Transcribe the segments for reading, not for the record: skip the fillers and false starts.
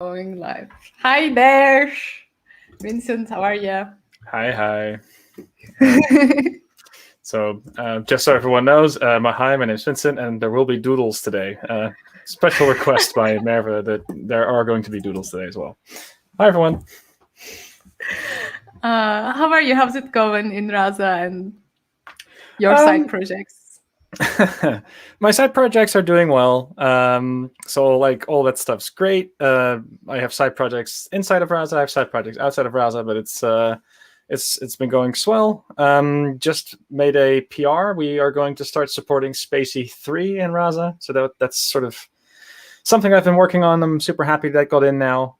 Going live. Hi there, Vincent. How are you? Hi. Just so everyone knows, my name is Vincent, and there will be doodles today. Special request by Merva that there are going to be doodles today as well. Hi, everyone. How are you? How's it going in Rasa and your side projects? My side projects are doing well. So all that stuff's great. I have side projects inside of Rasa. I have side projects outside of Rasa, but it's been going swell. Just made a PR. We are going to start supporting Spacey 3 in Rasa. So that's sort of something I've been working on. I'm super happy that got in now.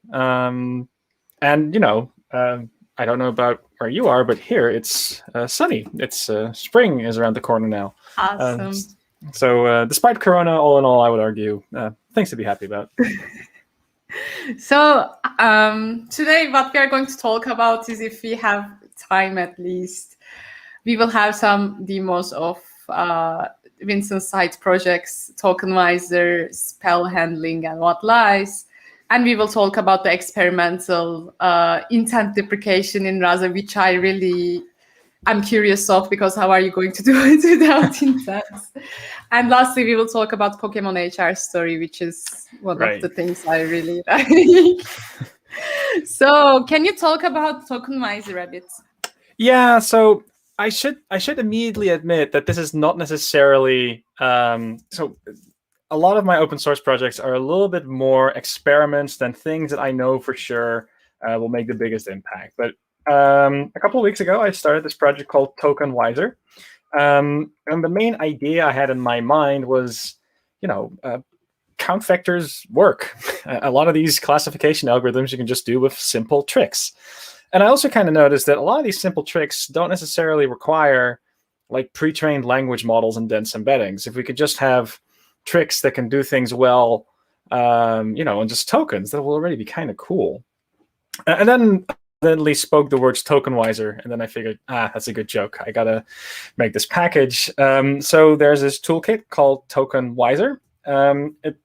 I don't know about where you are, but here it's sunny. It's spring is around the corner now. Awesome. So despite Corona, all in all, I would argue things to be happy about. So today what we are going to talk about is, if we have time at least, we will have some demos of Vincent's side projects, TokenWiser, spell handling, and what lies. And we will talk about the experimental intent deprecation in Rasa, which I'm curious of, because how are you going to do it without intent? And lastly, we will talk about Pokemon HR story, which is one of the things I really like. So can you talk about TokenWiser a bit? Yeah, so I should immediately admit that this is not necessarily so a lot of my open source projects are a little bit more experiments than things that I know for sure will make the biggest impact. But a couple of weeks ago, I started this project called TokenWiser. And the main idea I had in my mind was, count vectors work. A lot of these classification algorithms you can just do with simple tricks. And I also kind of noticed that a lot of these simple tricks don't necessarily require pre-trained language models and dense embeddings. If we could just have tricks that can do things well, and just tokens, that will already be kind of cool. And then Lee spoke the words TokenWiser, and then I figured, that's a good joke. I gotta make this package. So there's this toolkit called TokenWiser. It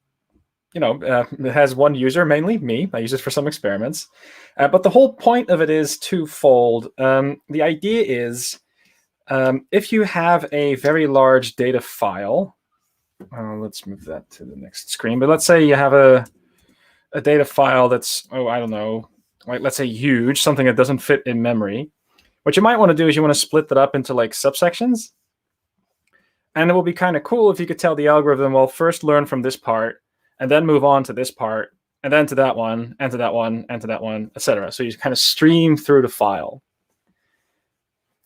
has one user, mainly me. I use it for some experiments. But the whole point of it is twofold. The idea is, if you have a very large data file, let's move that to the next screen. But let's say you have a data file that's, I don't know, let's say huge, something that doesn't fit in memory. What you might want to do is you want to split that up into subsections. And it will be kind of cool if you could tell the algorithm, well, first learn from this part, and then move on to this part, and then to that one, and to that one, and to that one, etc. So you kind of stream through the file.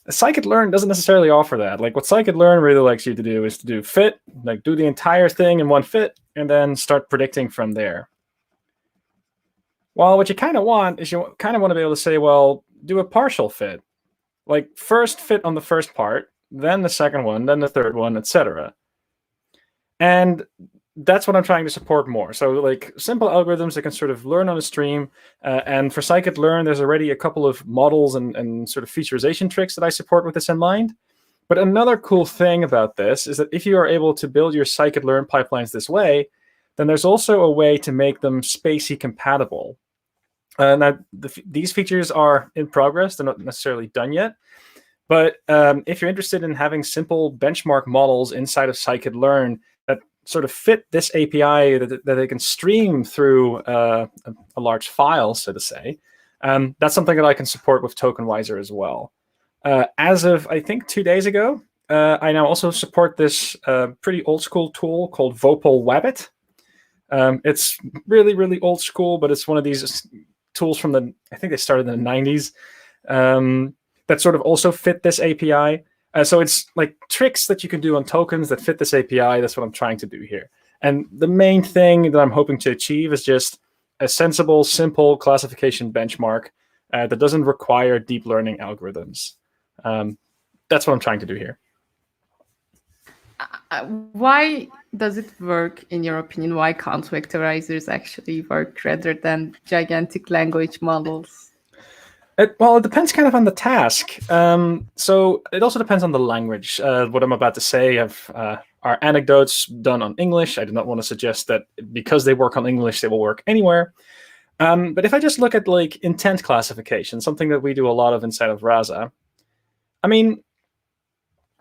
Scikit-learn doesn't necessarily offer that. What scikit-learn really likes you to do is to do fit, do the entire thing in one fit, and then start predicting from there. Well, what you kind of want is you kind of want to be able to say, well, do a partial fit. First fit on the first part, then the second one, then the third one, etc. And that's what I'm trying to support more. So simple algorithms that can sort of learn on a stream. And for scikit-learn, there's already a couple of models and sort of featurization tricks that I support with this in mind. But another cool thing about this is that if you are able to build your scikit-learn pipelines this way, then there's also a way to make them Spacey compatible. Now, these features are in progress. They're not necessarily done yet. But if you're interested in having simple benchmark models inside of scikit-learn that sort of fit this API that they can stream through a large file, so to say, that's something that I can support with TokenWiser as well. As of, I think, 2 days ago, I now also support this pretty old school tool called Vopal Wabbit. It's really, really old school, but it's one of these tools from I think they started in the 90s, that sort of also fit this API. So it's tricks that you can do on tokens that fit this API. That's what I'm trying to do here. And the main thing that I'm hoping to achieve is just a sensible, simple classification benchmark that doesn't require deep learning algorithms. That's what I'm trying to do here. Why does it work, in your opinion? Why can't vectorizers actually work rather than gigantic language models? It depends kind of on the task. So it also depends on the language. What I'm about to say are anecdotes done on English. I do not want to suggest that because they work on English, they will work anywhere. But if I just look at like intent classification, something that we do a lot of inside of Rasa, I mean,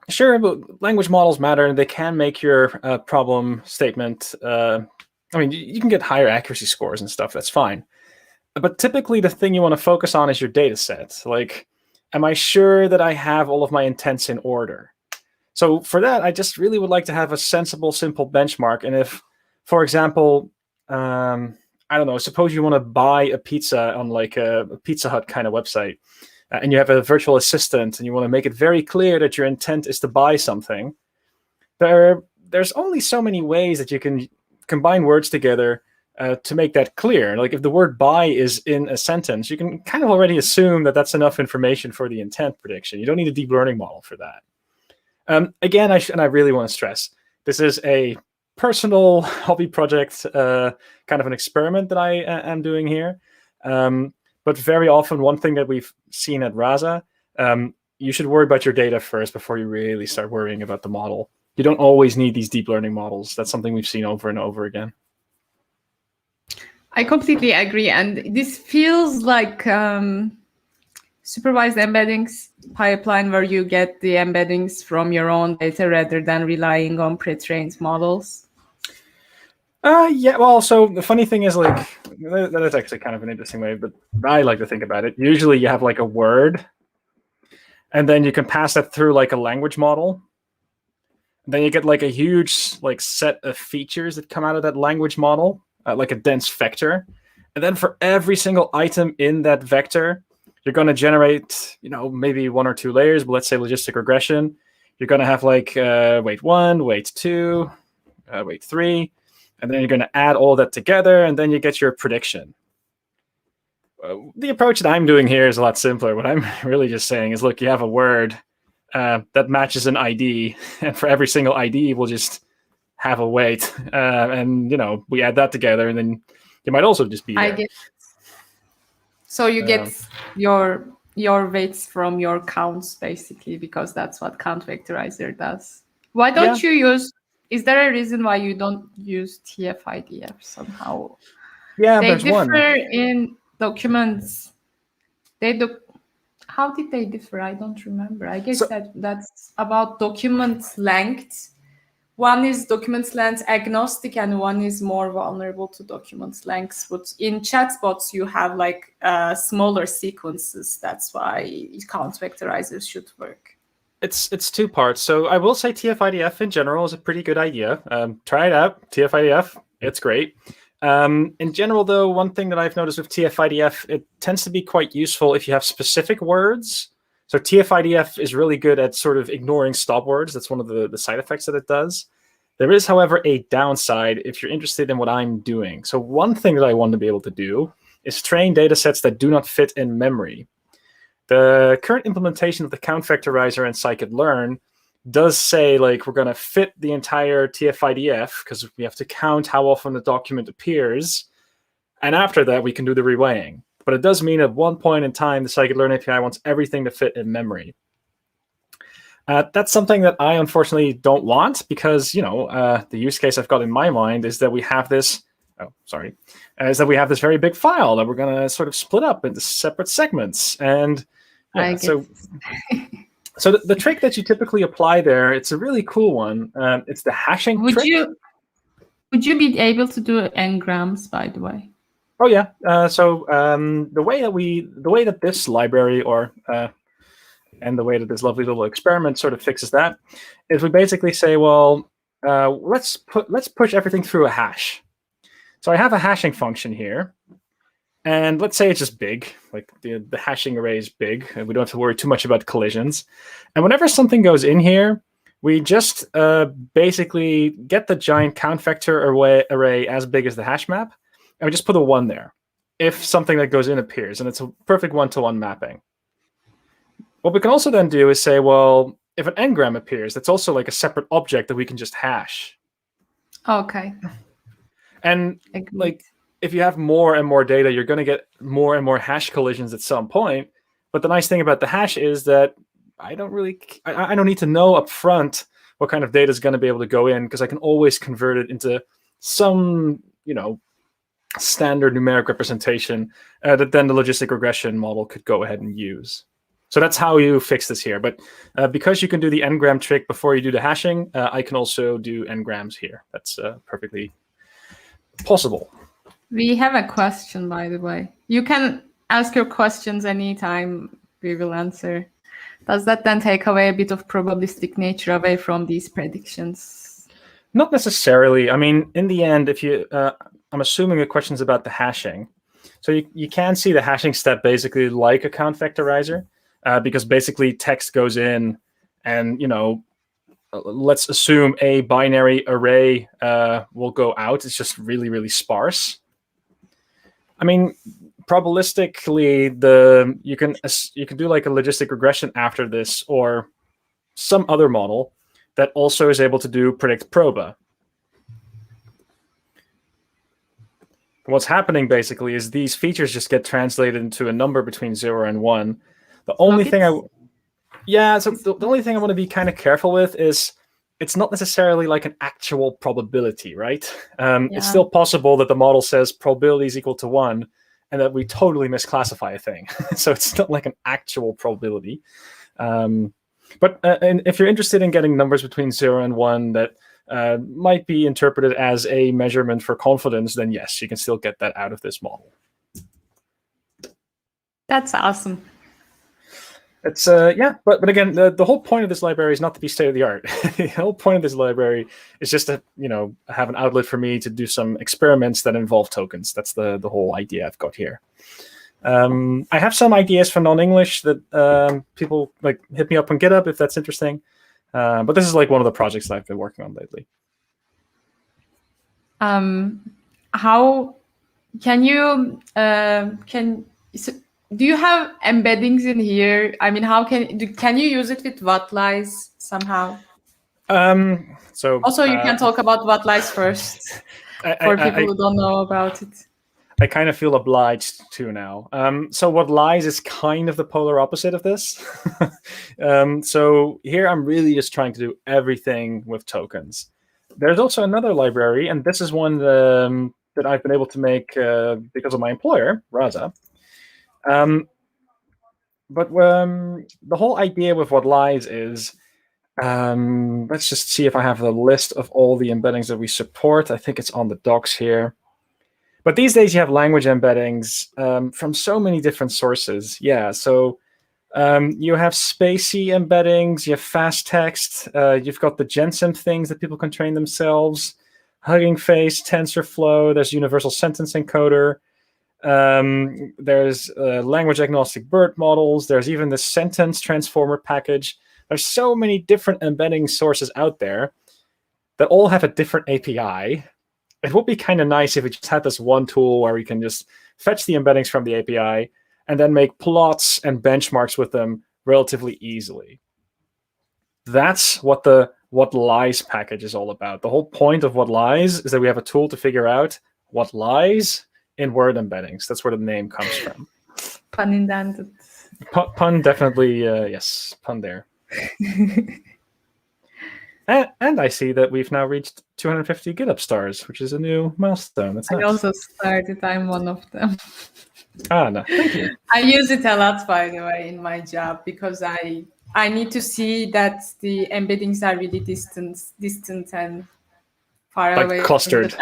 sure, but language models matter, and they can make your problem statement. I mean, you can get higher accuracy scores and stuff. That's fine. But typically, the thing you want to focus on is your data set. Like, am I sure that I have all of my intents in order? So for that, I just really would like to have a sensible, simple benchmark. And if, for example, I don't know, suppose you want to buy a pizza on like a Pizza Hut kind of website, and you have a virtual assistant, and you want to make it very clear that your intent is to buy something, there's only so many ways that you can combine words together to make that clear. Like if the word buy is in a sentence, you can kind of already assume that that's enough information for the intent prediction. You don't need a deep learning model for that. Again, I really want to stress, this is a personal hobby project, kind of an experiment that I am doing here. But very often, one thing that we've seen at Rasa, you should worry about your data first before you really start worrying about the model. You don't always need these deep learning models. That's something we've seen over and over again. I completely agree. And this feels like supervised embeddings pipeline where you get the embeddings from your own data rather than relying on pre-trained models. Yeah, well, so the funny thing is, like, that is actually kind of an interesting way, but I like to think about it. Usually you have like a word, and then you can pass that through like a language model. And then you get like a huge like set of features that come out of that language model, like a dense vector. And then for every single item in that vector, you're going to generate, maybe 1 or 2 layers, but let's say logistic regression. You're going to have like weight 1, weight 2, weight 3. And then you're going to add all that together, and then you get your prediction. The approach that I'm doing here is a lot simpler. What I'm really just saying is, look, you have a word that matches an ID, and for every single ID, we'll just have a weight. And, we add that together, and then you might also just be there. So you get your weights from your counts, basically, because that's what count vectorizer does. Why don't you use... Is there a reason why you don't use TF-IDF somehow? Yeah, they there's differ one. in documents. How did they differ? I don't remember. I guess that's about document length. One is document length agnostic, and one is more vulnerable to document lengths. But in chatbots, you have like smaller sequences. That's why count vectorizers should work. It's 2 parts. So I will say TF-IDF in general is a pretty good idea. Try it out. TF-IDF, it's great. In general, though, one thing that I've noticed with TF-IDF, it tends to be quite useful if you have specific words. So TF-IDF is really good at sort of ignoring stop words. That's one of the side effects that it does. There is, however, a downside if you're interested in what I'm doing. So one thing that I want to be able to do is train data sets that do not fit in memory. The current implementation of the count vectorizer and scikit-learn does say, like, we're going to fit the entire TF-IDF because we have to count how often the document appears. And after that, we can do the reweighing. But it does mean at one point in time, the scikit-learn API wants everything to fit in memory. That's something that I unfortunately don't want because, the use case I've got in my mind is that we have this... is that we have this very big file that we're going to sort of split up into separate segments. And so the trick that you typically apply there, it's a really cool one. It's the hashing trick. Would you be able to do n-grams, by the way? Oh, yeah. The way that this library and the way that this lovely little experiment sort of fixes that is we basically say, well, let's push everything through a hash. So I have a hashing function here, and let's say it's just big, like the hashing array is big, and we don't have to worry too much about collisions. And whenever something goes in here, we just basically get the giant count vector array as big as the hash map, and we just put a 1 there if something that goes in appears, and it's a perfect 1-to-1 mapping. What we can also then do is say, well, if an n-gram appears, that's also like a separate object that we can just hash. Okay. And like, if you have more and more data, you're going to get more and more hash collisions at some point. But the nice thing about the hash is that I don't need to know up front what kind of data is going to be able to go in because I can always convert it into some, standard numeric representation that then the logistic regression model could go ahead and use. So that's how you fix this here. But because you can do the n-gram trick before you do the hashing, I can also do n-grams here. That's perfectly possible. We have a question, by the way. You can ask your questions anytime. We will answer. Does that then take away a bit of probabilistic nature away from these predictions? Not necessarily. I mean, in the end, if you, I'm assuming the question's about the hashing. So you can see the hashing step basically like a count vectorizer, because basically text goes in and, you know, let's assume a binary array will go out. It's just really, really sparse. I mean, probabilistically, you can do like a logistic regression after this, or some other model that also is able to do predict proba. What's happening basically is these features just get translated into a number between 0 and 1. The only thing the only thing I want to be kind of careful with is it's not necessarily like an actual probability, right? It's still possible that the model says probability is equal to 1 and that we totally misclassify a thing. So it's not like an actual probability. But and if you're interested in getting numbers between 0 and 1 that might be interpreted as a measurement for confidence, then yes, you can still get that out of this model. That's awesome. It's but again, the whole point of this library is not to be state of the art. The whole point of this library is just to, you know, have an outlet for me to do some experiments that involve tokens. That's the whole idea I've got here. I have some ideas for non-English that people like hit me up on GitHub if that's interesting. But this is like one of the projects that I've been working on lately. How can you do you have embeddings in here? I mean, how can you use it with whatlies somehow? So also, you can talk about whatlies first for people who don't know about it. I kind of feel obliged to now. So whatlies is kind of the polar opposite of this. So here I'm really just trying to do everything with tokens. There's also another library, and this is one that I've been able to make because of my employer, Rasa. But the whole idea with whatlies is, let's just see if I have the list of all the embeddings that we support. I think it's on the docs here. But these days you have language embeddings from so many different sources. Yeah, so you have spacey embeddings, you have fast text, you've got the Jensen things that people can train themselves, Hugging Face, TensorFlow, there's Universal Sentence Encoder, there's language agnostic BERT models, there's even the sentence transformer package. There's so many different embedding sources out there that all have a different API. It would be kind of nice if we just had this one tool where we can just fetch the embeddings from the API and then make plots and benchmarks with them relatively easily. That's what the whatlies package is all about. The whole point of whatlies is that we have a tool to figure out what lies in word embeddings. That's where the name comes from. Pun intended. Pun definitely, yes, pun there. And I see that we've now reached 250 GitHub stars, which is a new milestone. That's nice. I also started. I'm one of them. No, thank you. I use it a lot, by the way, in my job because I need to see that the embeddings are really distant and far away. Clustered.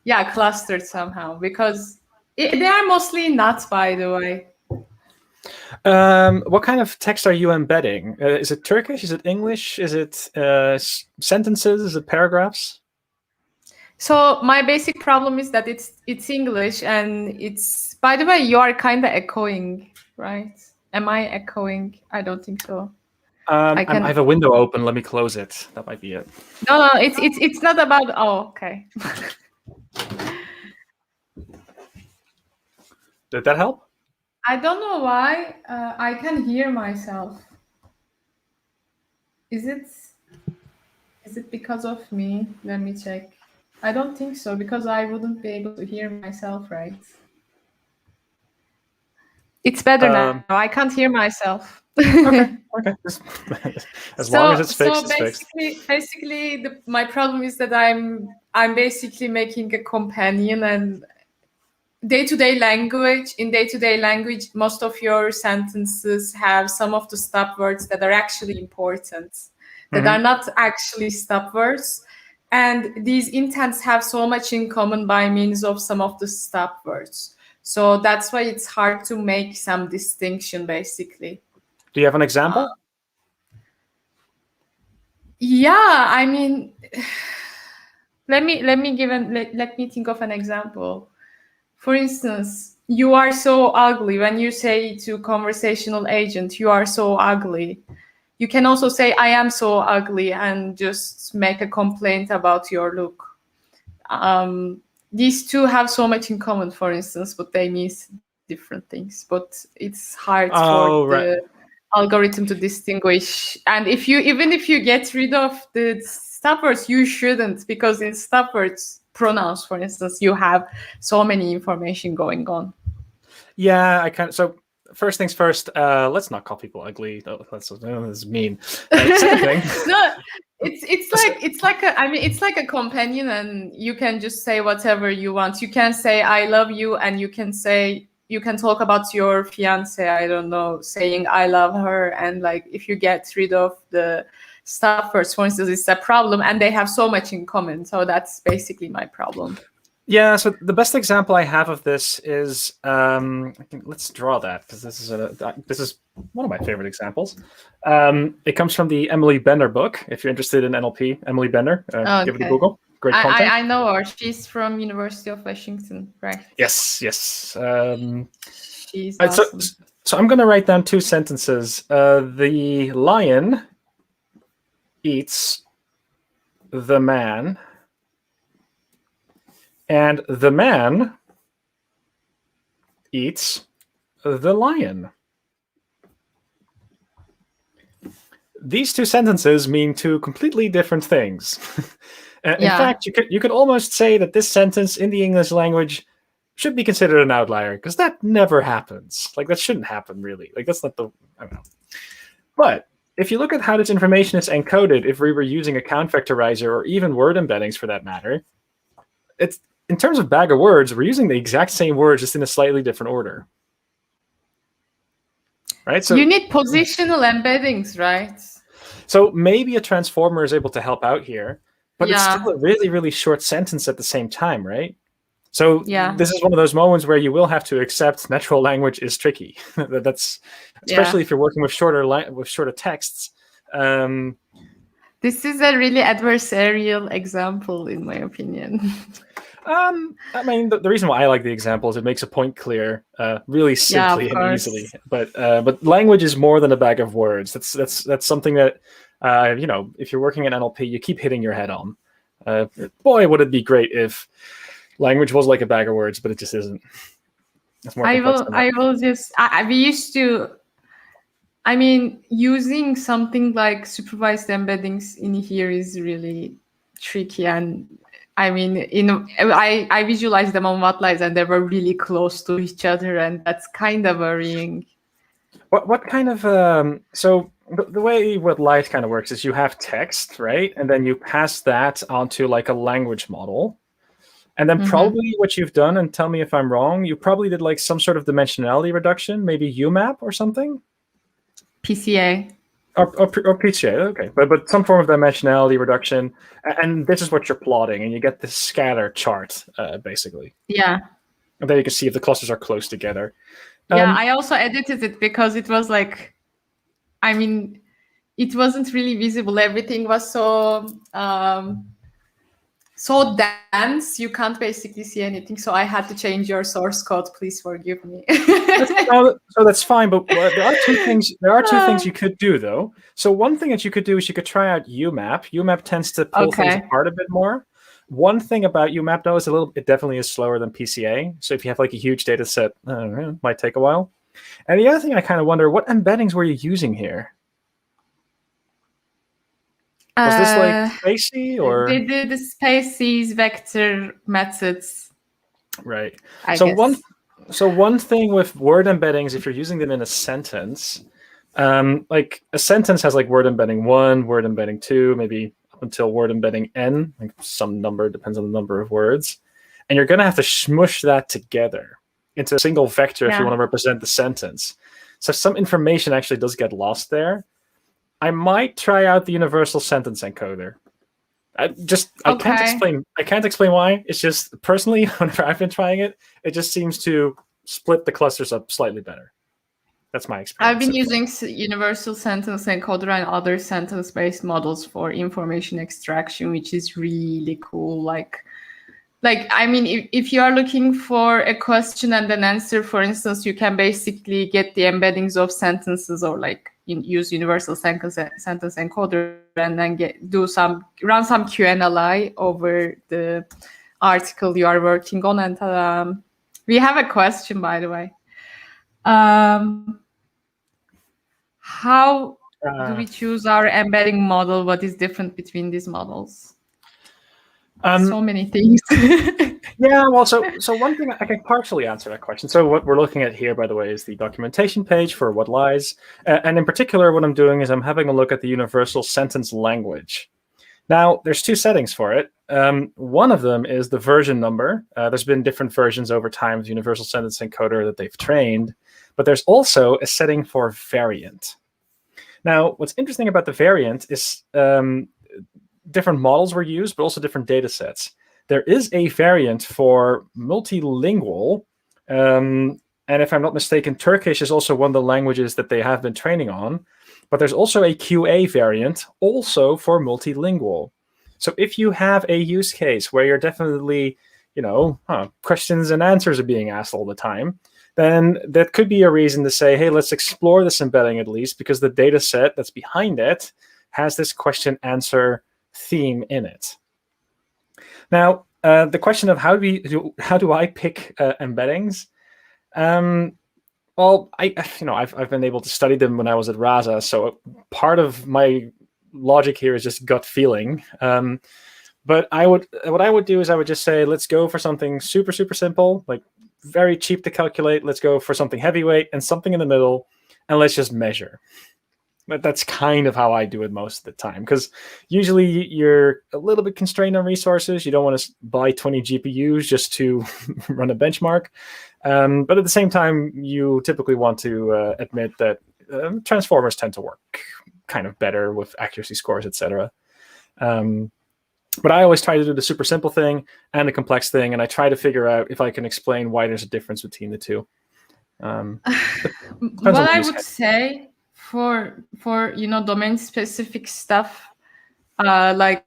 Yeah, clustered somehow because they are mostly not, by the way. What kind of text are you embedding? Is it Turkish? Is it English? Is it sentences? Is it paragraphs? So my basic problem is that it's English, and it's, by the way, you are kind of echoing, right? Am I echoing? I don't think so. I have a window open. Let me close it. That might be it. No, it's not about. Oh, okay. Did that help? I don't know why I can hear myself. Is it because of me? Let me check. I don't think so, because I wouldn't be able to hear myself, right? It's better now. I can't hear myself. Okay. As long as it's fixed, it's fixed. Basically, my problem is that I'm basically making a companion, and day-to-day language, most of your sentences have some of the stop words that are actually important, that are not actually stop words. And these intents have so much in common by means of some of the stop words. So that's why it's hard to make some distinction, basically. Do you have an example? Yeah, I mean, let me think of an example. For instance, you are so ugly. When you say to conversational agent, you are so ugly, you can also say I am so ugly and just make a complaint about your look. These two have so much in common, for instance, but they mean different things. But it's hard for the algorithm to distinguish. And even if you get rid of the stop words, you shouldn't, because in stop words, pronouns, for instance, you have so many information going on. Yeah, so first things first, let's not call people ugly. That's mean. Second thing. No, it's like a companion, and you can just say whatever you want. You can say I love you, and you can talk about your fiance, I don't know, saying I love her, and like if you get rid of the stop words, for instance, it's a problem, and they have so much in common. So that's basically my problem. Yeah, so the best example I have of this is let's draw that, because this is one of my favorite examples. It comes from the Emily Bender book. If you're interested in NLP, Emily Bender, give it a Google. Great content. I know her. She's from University of Washington, right? Yes. She's awesome. So I'm going to write down two sentences. The lion eats the man, and the man eats the lion. These two sentences mean two completely different things. In fact, you could almost say that this sentence in the English language should be considered an outlier, because that never happens. Like, that shouldn't happen, really. Like, that's not I don't know. But if you look at how this information is encoded, if we were using account vectorizer or even word embeddings for that matter, it's, in terms of bag of words, we're using the exact same words, just in a slightly different order. Right? So you need positional embeddings, right? So maybe a transformer is able to help out here, but it's still a really, really short sentence at the same time, right? So this is one of those moments where you will have to accept natural language is tricky. That's especially if you're working with shorter texts. This is a really adversarial example, in my opinion. I mean, the reason why I like the example is it makes a point clear, really simply and easily. But language is more than a bag of words. That's something that if you're working in NLP, you keep hitting your head on. Boy, would it be great if language was like a bag of words, but it just isn't. It's more complex than that. I will just. We used to. I mean, using something like supervised embeddings in here is really tricky, and I mean, I visualized them on Wattlights, and they were really close to each other, and that's kind of worrying. What kind of so the way what light kind of works is you have text, right, and then you pass that onto like a language model, and then probably what you've done, and tell me if I'm wrong, you probably did like some sort of dimensionality reduction, maybe UMAP or something. PCA. Or PCA, okay, but some form of dimensionality reduction, and this is what you're plotting, and you get this scatter chart, basically. Yeah. And then you can see if the clusters are close together. Yeah, I also edited it because it was like, I mean, it wasn't really visible. Everything was so dense, you can't basically see anything. So I had to change your source code. Please forgive me. So that's fine, but there are two things. There are two things you could do, though. So one thing that you could do is you could try out UMAP. UMAP tends to pull things apart a bit more. One thing about UMAP, though, is it definitely is slower than PCA. So if you have like a huge data set, it might take a while. And the other thing I kind of wonder, what embeddings were you using here? Was this like spacey or the spacey's vector methods? Right. So one thing with word embeddings, if you're using them in a sentence, like a sentence has like word embedding 1, word embedding 2, maybe up until word embedding n, like some number, depends on the number of words. and you're going to have to smush that together into a single vector if you want to represent the sentence. So some information actually does get lost there. I might try out the universal sentence encoder. I can't explain why. It's just personally, whenever I've been trying it, it just seems to split the clusters up slightly better. That's my experience. I've been using universal sentence encoder and other sentence-based models for information extraction, which is really cool. Like I mean, if you are looking for a question and an answer, for instance, you can basically get the embeddings of sentences, or like use universal sentence encoder and then run some QNLI over the article you are working on. And we have a question, by the way. How do we choose our embedding model? What is different between these models? So many things. Yeah, well, so one thing I can partially answer that question. So what we're looking at here, by the way, is the documentation page for what lies. And in particular, what I'm doing is I'm having a look at the universal sentence language. Now, there's two settings for it. One of them is the version number. There's been different versions over time of the universal sentence encoder that they've trained. But there's also a setting for variant. Now, what's interesting about the variant is different models were used, but also different data sets. There is a variant for multilingual, and if I'm not mistaken, Turkish is also one of the languages that they have been training on, but there's also a QA variant also for multilingual. So if you have a use case where you're definitely, questions and answers are being asked all the time, then that could be a reason to say, hey, let's explore this embedding at least, because the data set that's behind it has this question answer theme in it. Now, the question of how do I pick embeddings? Well, I've been able to study them when I was at Rasa, so part of my logic here is just gut feeling. But what I would do is I would just say, let's go for something super, super simple, like very cheap to calculate. Let's go for something heavyweight and something in the middle, and let's just measure. But that's kind of how I do it most of the time, because usually you're a little bit constrained on resources. You don't want to buy 20 GPUs just to run a benchmark. But at the same time, you typically want to admit that transformers tend to work kind of better with accuracy scores, etc. But I always try to do the super simple thing and the complex thing, and I try to figure out if I can explain why there's a difference between the two. What I would say for domain specific stuff like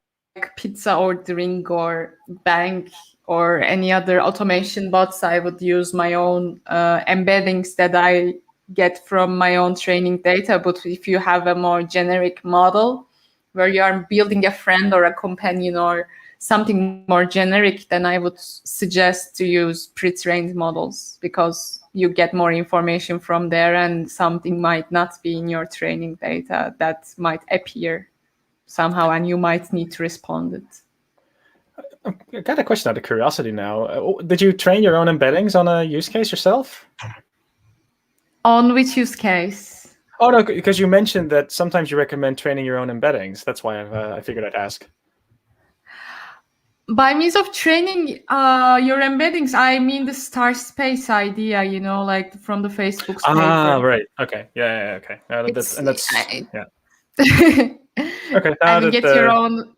pizza ordering or bank or any other automation bots, I would use my own embeddings that I get from my own training data. But if you have a more generic model where you are building a friend or a companion or something more generic, then I would suggest to use pre-trained models, because you get more information from there and something might not be in your training data that might appear somehow and you might need to respond it. I got a question out of curiosity now. Did you train your own embeddings on a use case yourself? On which use case? Oh, no, because you mentioned that sometimes you recommend training your own embeddings. That's why I figured I'd ask. By means of training your embeddings, I mean the star space idea, like from the Facebook paper. Ah, right. Okay. Yeah. Okay. Yeah. Okay. Now get your own.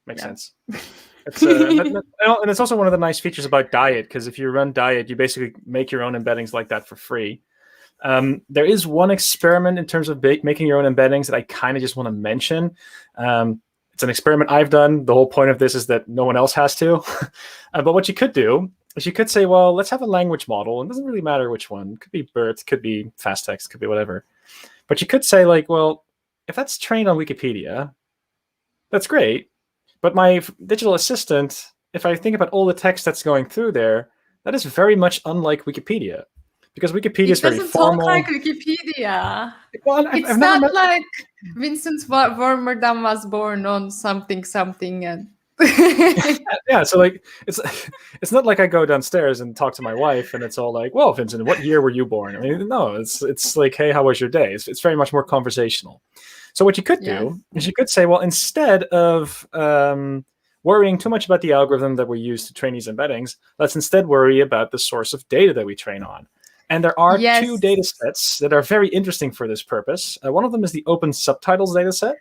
Makes sense. And it's also one of the nice features about Diet, because if you run Diet, you basically make your own embeddings like that for free. There is one experiment in terms of making your own embeddings that I kind of just want to mention. It's an experiment I've done. The whole point of this is that no one else has to. But what you could do is you could say, well, let's have a language model. And it doesn't really matter which one. It could be BERT, could be fast text, could be whatever. But you could say, like, well, if that's trained on Wikipedia, that's great. But my digital assistant, if I think about all the text that's going through there, that is very much unlike Wikipedia. Because Wikipedia is very formal. It doesn't talk like Wikipedia. Well, it's not like Vincent Warmerdam was born on something and yeah, so like it's not like I go downstairs and talk to my wife and it's all like, well, Vincent, what year were you born? I mean, no, it's like, hey, how was your day? It's very much more conversational. So what you could do is you could say, well, instead of worrying too much about the algorithm that we use to train these embeddings. Let's instead worry about the source of data that we train on. And there are two data sets that are very interesting for this purpose. One of them is the Open Subtitles data set.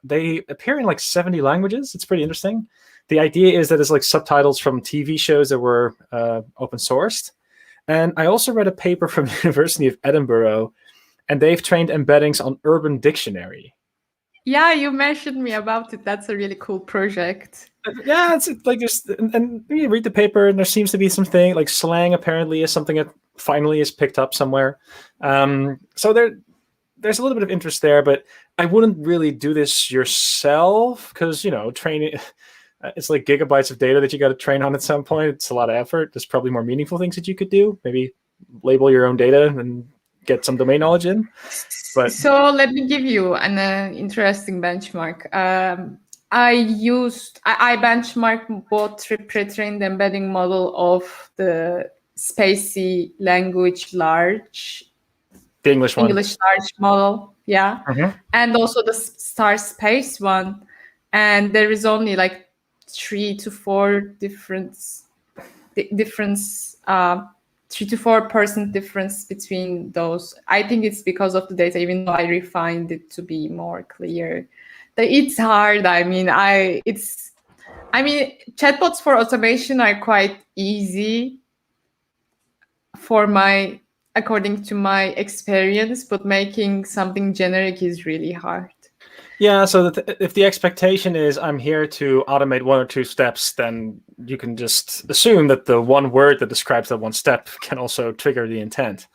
They appear in like 70 languages. It's pretty interesting. The idea is that it's like subtitles from TV shows that were open sourced. And I also read a paper from the University of Edinburgh, and they've trained embeddings on Urban Dictionary. Yeah, you mentioned me about it. That's a really cool project. Yeah, it's like just, and you read the paper, and there seems to be something like slang. Apparently, is something that finally is picked up somewhere. So there's a little bit of interest there, but I wouldn't really do this yourself because training. It's like gigabytes of data that you got to train on at some point. It's a lot of effort. There's probably more meaningful things that you could do. Maybe label your own data and get some domain knowledge in. But so let me give you an interesting benchmark. I benchmarked both pre-trained embedding model of the spacey language large, the English large model, yeah, and also the star space one, and there is only like 3 to 4 difference 3 to 4% difference between those. I think it's because of the data, even though I refined it to be more clear. It's hard. I mean, chatbots for automation are quite easy according to my experience, but making something generic is really hard. Yeah, so if the expectation is I'm here to automate 1 or 2 steps, then you can just assume that the one word that describes that one step can also trigger the intent.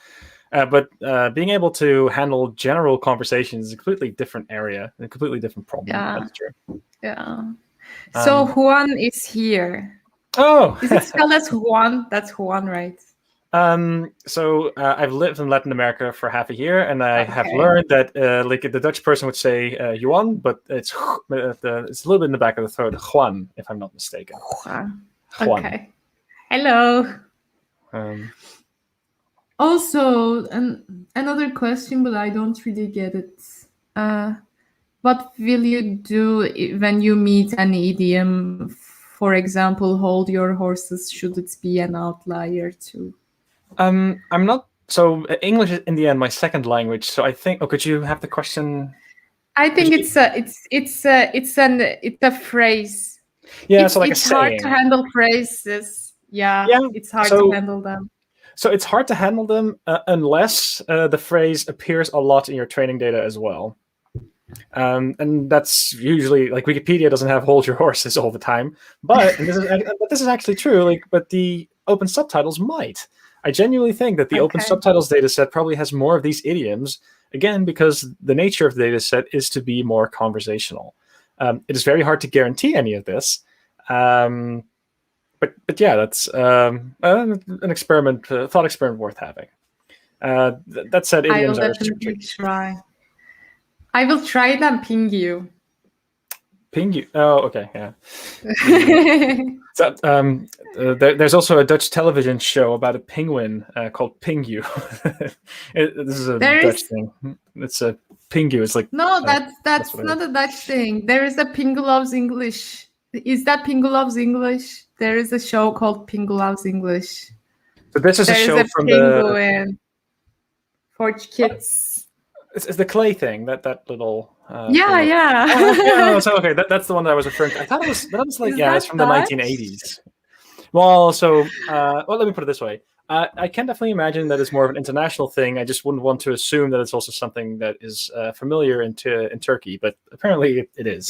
But being able to handle general conversations is a completely different area, a completely different problem. Yeah. That's true. Yeah. So Juan is here. Oh! Is it spelled as Juan? That's Juan, right? So I've lived in Latin America for half a year, and I have learned that like the Dutch person would say Juan, but it's a little bit in the back of the throat, Juan, if I'm not mistaken. Juan. Okay. Hello. Also, another question, but I don't really get it. What will you do when you meet an idiom? For example, hold your horses. Should it be an outlier too? I'm not. So English is in the end my second language. So I think. Oh, could you have the question? I think it's a phrase. Yeah, so like a saying. Hard to handle phrases. Yeah, it's hard to handle them. So it's hard to handle them unless the phrase appears a lot in your training data as well. And that's usually like Wikipedia doesn't have "hold your horses" all the time, but this is actually true. Like, but the Open Subtitles might. I genuinely think that the Open Subtitles data set probably has more of these idioms, again, because the nature of the data set is to be more conversational. It is very hard to guarantee any of this. But yeah, that's an experiment, thought experiment worth having. That said, idioms I will definitely try. I will try it on Pingu. Pingu. Oh, okay, yeah. So, there's also a Dutch television show about a penguin called Pingu. This is a Dutch thing. It's a Pingu. It's like no, that's not a Dutch thing. There is a Pingu Loves English. Is that Pingu Loves English? There is a show called Pingu Loves English. So this is a show from penguin for kids. It's the clay thing, that little. Yeah. Oh, so okay, that's the one that I was referring to. I thought it was like it's from the 1980s. Well, so let me put it this way. I can definitely imagine that it's more of an international thing. I just wouldn't want to assume that it's also something that is familiar in Turkey, but apparently it is.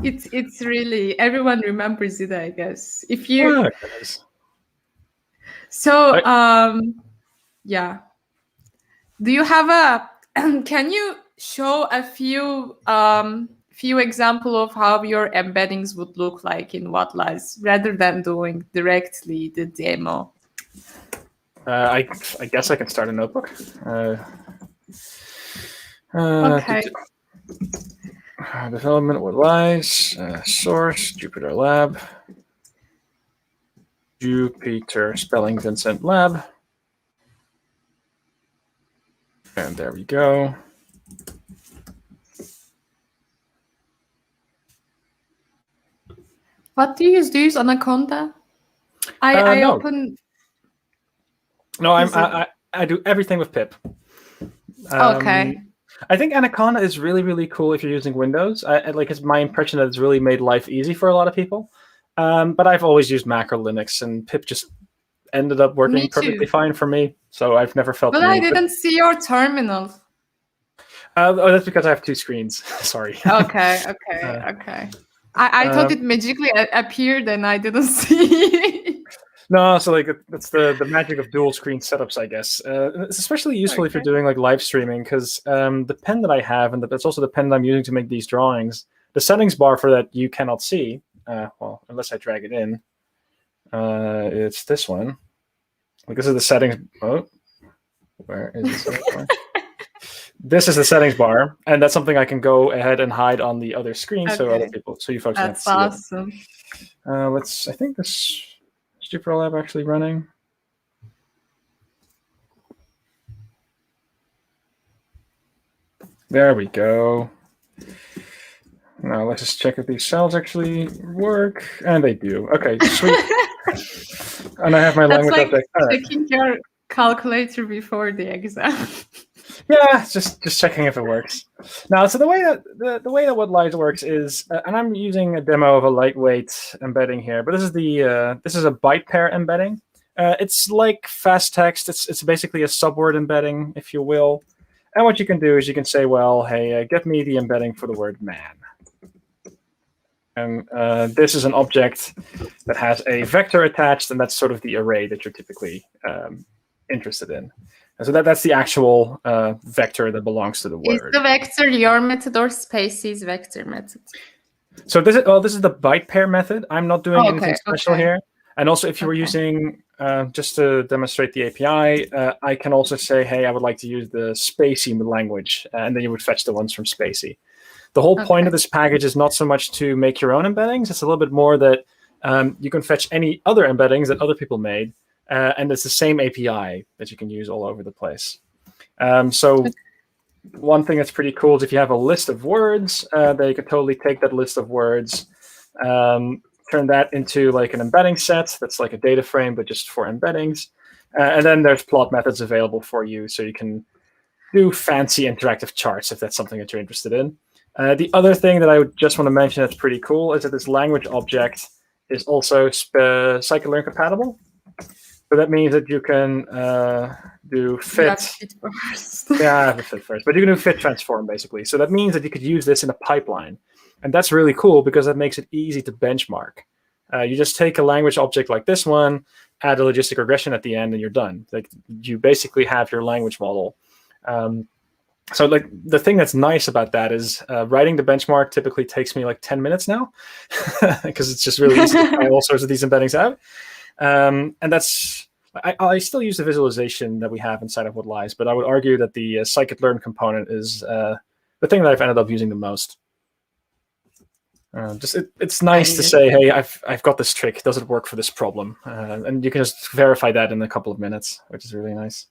It's really, everyone remembers it, I guess. If you. So yeah. Do you have can you show a few example of how your embeddings would look like in Wattlies rather than doing directly the demo? I guess I can start a notebook. Okay. Development Wattlies, source, Jupyter Lab. Jupyter spelling Vincent Lab. And there we go. What do you use? Do you use Anaconda? I No. open. No, Is it- I do everything with pip. Okay. I think Anaconda is really, really cool if you're using Windows. It's my impression that it's really made life easy for a lot of people. But I've always used Mac or Linux, and pip just ended up working Me perfectly too. fine for me. So I've never felt But the I need. didn't see your terminal. Oh, that's because I have two screens. Sorry. Okay. I thought it Um, magically appeared and I didn't see. No, so that's the magic of dual screen setups, I guess. It's especially useful if you're Okay. doing like live streaming because the pen that I have, and that's also the pen that I'm using to make these drawings. The settings bar for that you cannot see. Well, unless I drag it in. It's this one. Like this is the settings. Oh, where is the settings bar? This is the settings bar, and that's something I can go ahead and hide on the other screen, so other Okay. people, so you folks don't have to That's see it. awesome. I think this StuproLab actually running. There we go. Now let's just check if these cells actually work, and they do. Okay, sweet. And I have my That's language like object. All right. checking your calculator before the exam. Yeah, just checking if it works. Now, so the way that WhatLies works is, and I'm using a demo of a lightweight embedding here, but this is a byte pair embedding. It's like fast text. It's basically a subword embedding, if you will. And what you can do is you can say, well, hey, get me the embedding for the word man. And this is an object that has a vector attached, and that's sort of the array that you're typically interested in. And so that's the actual vector that belongs to the word. Is the vector your method or Spacey's vector method? So this is the byte pair method. I'm not doing anything special here. And also, if you were using, just to demonstrate the API, I can also say, hey, I would like to use the Spacey language, and then you would fetch the ones from Spacey. The whole point of this package is not so much to make your own embeddings. It's a little bit more that you can fetch any other embeddings that other people made, and it's the same API that you can use all over the place. So one thing that's pretty cool is if you have a list of words, then you can totally take that list of words, turn that into like an embedding set that's like a data frame, but just for embeddings. And then there's plot methods available for you, so you can do fancy interactive charts if that's something that you're interested in. The other thing that I would just want to mention that's pretty cool is that this language object is also scikit-learn compatible. So that means that you can do fit. Yeah, I have a fit first, but you can do fit transform basically. So that means that you could use this in a pipeline, and that's really cool because that makes it easy to benchmark. You just take a language object like this one, add a logistic regression at the end, and you're done. Like you basically have your language model. So like the thing that's nice about that is writing the benchmark typically takes me like 10 minutes now because it's just really easy to try all sorts of these embeddings out. And that's, I still use the visualization that we have inside of WhatLies, but I would argue that the scikit-learn component is the thing that I've ended up using the most. It's nice to say, hey, I've got this trick. Does it work for this problem? And you can just verify that in a couple of minutes, which is really nice.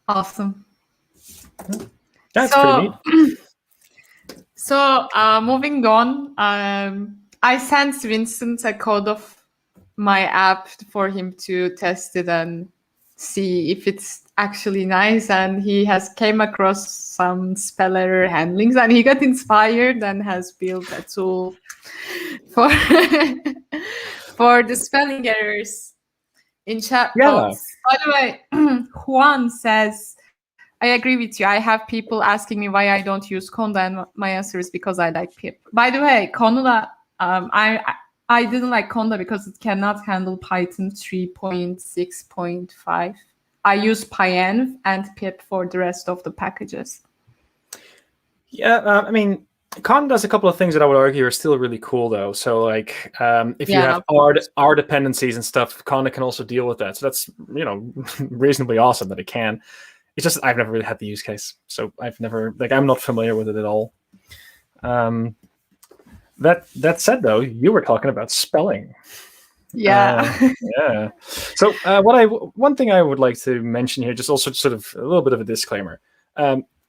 Awesome. That's pretty neat. So moving on, I sent Vincent a code of my app for him to test it and see if it's actually nice. And he has came across some spell error handlings, and he got inspired and has built a tool for for the spelling errors in chatbots. By the way, Juan says, I agree with you. I have people asking me why I don't use Conda, and my answer is because I like pip. By the way, Conda, I didn't like Conda because it cannot handle Python 3.6.5. I use PyEnv and pip for the rest of the packages. Yeah, I mean, Conda does a couple of things that I would argue are still really cool, though. So, like, if you have R dependencies and stuff, Conda can also deal with that. So that's, reasonably awesome that it can. It's just I've never really had the use case, so I'm not familiar with it at all. That said, though, you were talking about spelling. Yeah. Yeah. So one thing I would like to mention here, just also sort of a little bit of a disclaimer.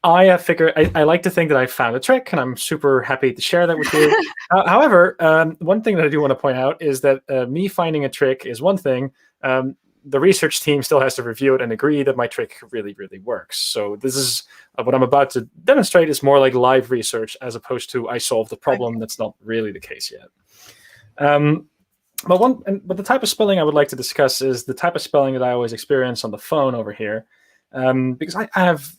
I figure I like to think that I found a trick, and I'm super happy to share that with you. However, one thing that I do want to point out is that me finding a trick is one thing. The research team still has to review it and agree that my trick really, really works. So this is what I'm about to demonstrate is more like live research as opposed to I solved the problem. Okay. That's not really the case yet. But the type of spelling I would like to discuss is the type of spelling that I always experience on the phone over here. Because I have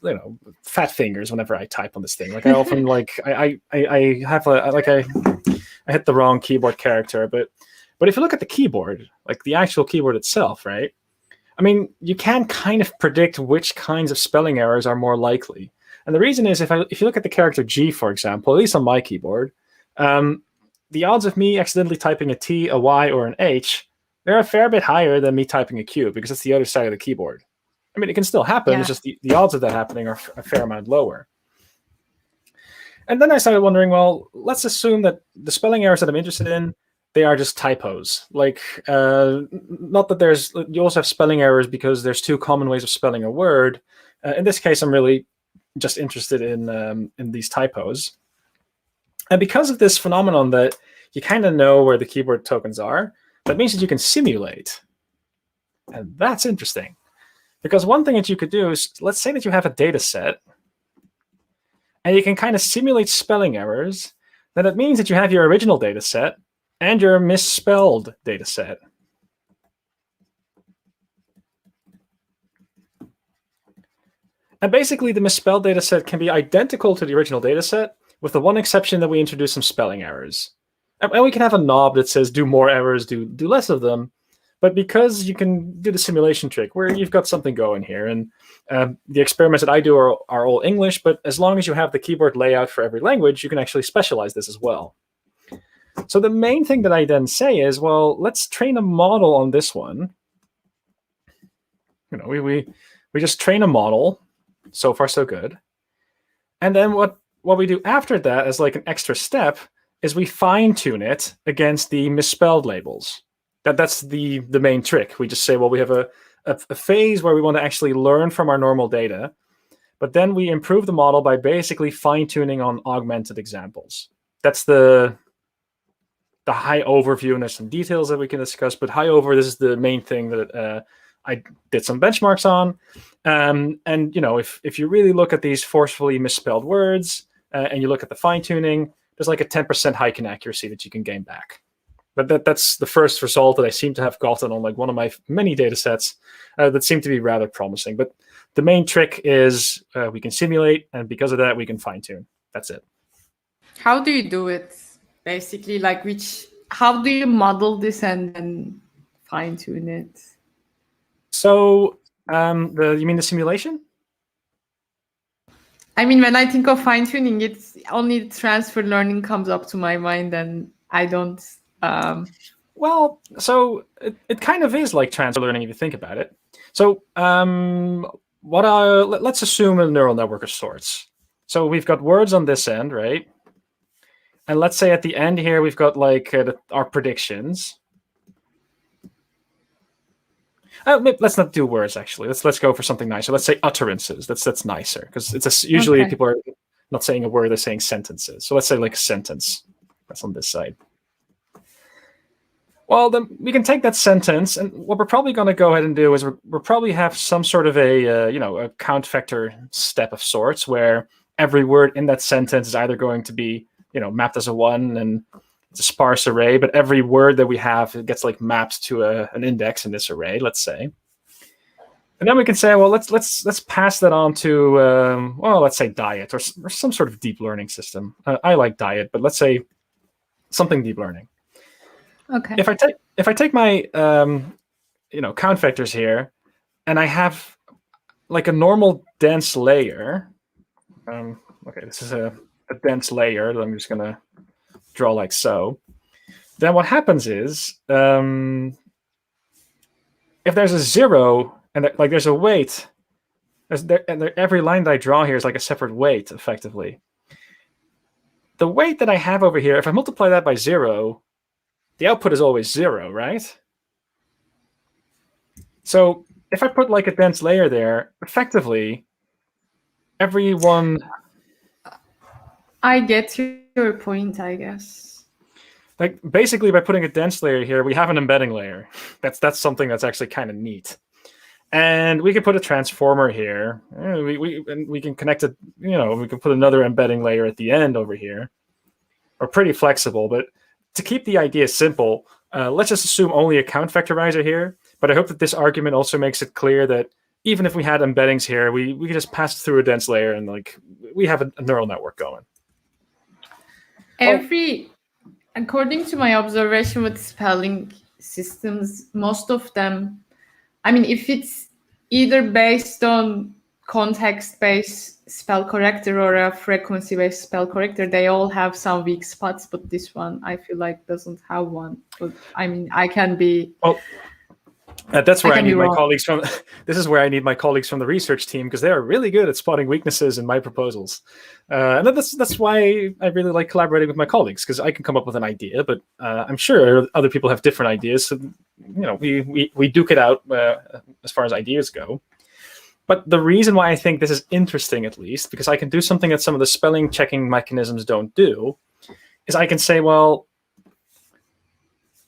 fat fingers whenever I type on this thing. Like I often I have I hit the wrong keyboard character. But if you look at the keyboard, like the actual keyboard itself, right? I mean, you can kind of predict which kinds of spelling errors are more likely. And the reason is if you look at the character G, for example, at least on my keyboard, the odds of me accidentally typing a T, a Y, or an H, they're a fair bit higher than me typing a Q because it's the other side of the keyboard. I mean, it can still happen. Yeah. It's just the odds of that happening are a fair amount lower. And then I started wondering, well, let's assume that the spelling errors that I'm interested in, they are just typos. Like, not that you also have spelling errors because there's two common ways of spelling a word. In this case, I'm really just interested in these typos. And because of this phenomenon that you kind of know where the keyboard tokens are, that means that you can simulate. And that's interesting. Because one thing that you could do is, let's say that you have a data set, and you can kind of simulate spelling errors, then it means that you have your original data set and your misspelled data set. And basically, the misspelled data set can be identical to the original data set, with the one exception that we introduce some spelling errors. And we can have a knob that says do more errors, do less of them. But because you can do the simulation trick where you've got something going here, and the experiments that I do are all English, but as long as you have the keyboard layout for every language, you can actually specialize this as well. So the main thing that I then say is, well, let's train a model on this one. We just train a model. So far, so good. And then what we do after that as like an extra step is we fine-tune it against the misspelled labels. That's the main trick. We just say, well, we have a phase where we want to actually learn from our normal data, but then we improve the model by basically fine-tuning on augmented examples. That's the high overview, and there's some details that we can discuss, but high over, this is the main thing that I did some benchmarks on. And if you really look at these forcefully misspelled words and you look at the fine-tuning, there's like a 10% hike in accuracy that you can gain back. But that's the first result that I seem to have gotten on like one of my many data sets that seem to be rather promising. But the main trick is we can simulate, and because of that, we can fine-tune. That's it. How do you do it? Basically, like how do you model this and then fine-tune it? So you mean the simulation? I mean, when I think of fine-tuning, it's only transfer learning comes up to my mind, and I don't... Well, so it kind of is like transfer learning if you think about it. So let's assume a neural network of sorts. So we've got words on this end, right? And let's say at the end here, we've got like our predictions. Let's not do words, actually. Let's go for something nicer. Let's say utterances. That's nicer, because usually people are not saying a word, they're saying sentences. So let's say like a sentence. That's on this side. Well, then we can take that sentence, and what we're probably going to go ahead and do is we'll probably have some sort of a count vector step of sorts, where every word in that sentence is either going to be mapped as a 1, and it's a sparse array, but every word that we have, it gets like mapped to an index in this array, let's say. And then we can say, well, let's pass that on to let's say diet or some sort of deep learning system. I like diet, but let's say something deep learning. Okay. If I take my count vectors here, and I have like a normal dense layer. Okay, this is a dense layer that I'm just gonna draw like so. Then what happens is if there's a 0 and there's a weight, every line that I draw here is like a separate weight, effectively. The weight that I have over here, if I multiply that by 0, the output is always 0, right? So if I put like a dense layer there, effectively, everyone. I get your point, I guess. Like basically, by putting a dense layer here, we have an embedding layer. That's something that's actually kind of neat. And we can put a transformer here. We can connect it. We can put another embedding layer at the end over here. We're pretty flexible, but to keep the idea simple, let's just assume only a count vectorizer here. But I hope that this argument also makes it clear that even if we had embeddings here, we could just pass through a dense layer and we have a neural network going. According to my observation with spelling systems, most of them, I mean, if it's either based on context-based spell corrector or a frequency-based spell corrector, they all have some weak spots, but this one I feel like doesn't have one. But I mean, I can be... That's where I need my colleagues from. This is where I need my colleagues from the research team, because they are really good at spotting weaknesses in my proposals. And that's why I really like collaborating with my colleagues, because I can come up with an idea, but I'm sure other people have different ideas. So, we duke it out as far as ideas go. But the reason why I think this is interesting, at least, because I can do something that some of the spelling checking mechanisms don't do, is I can say, well,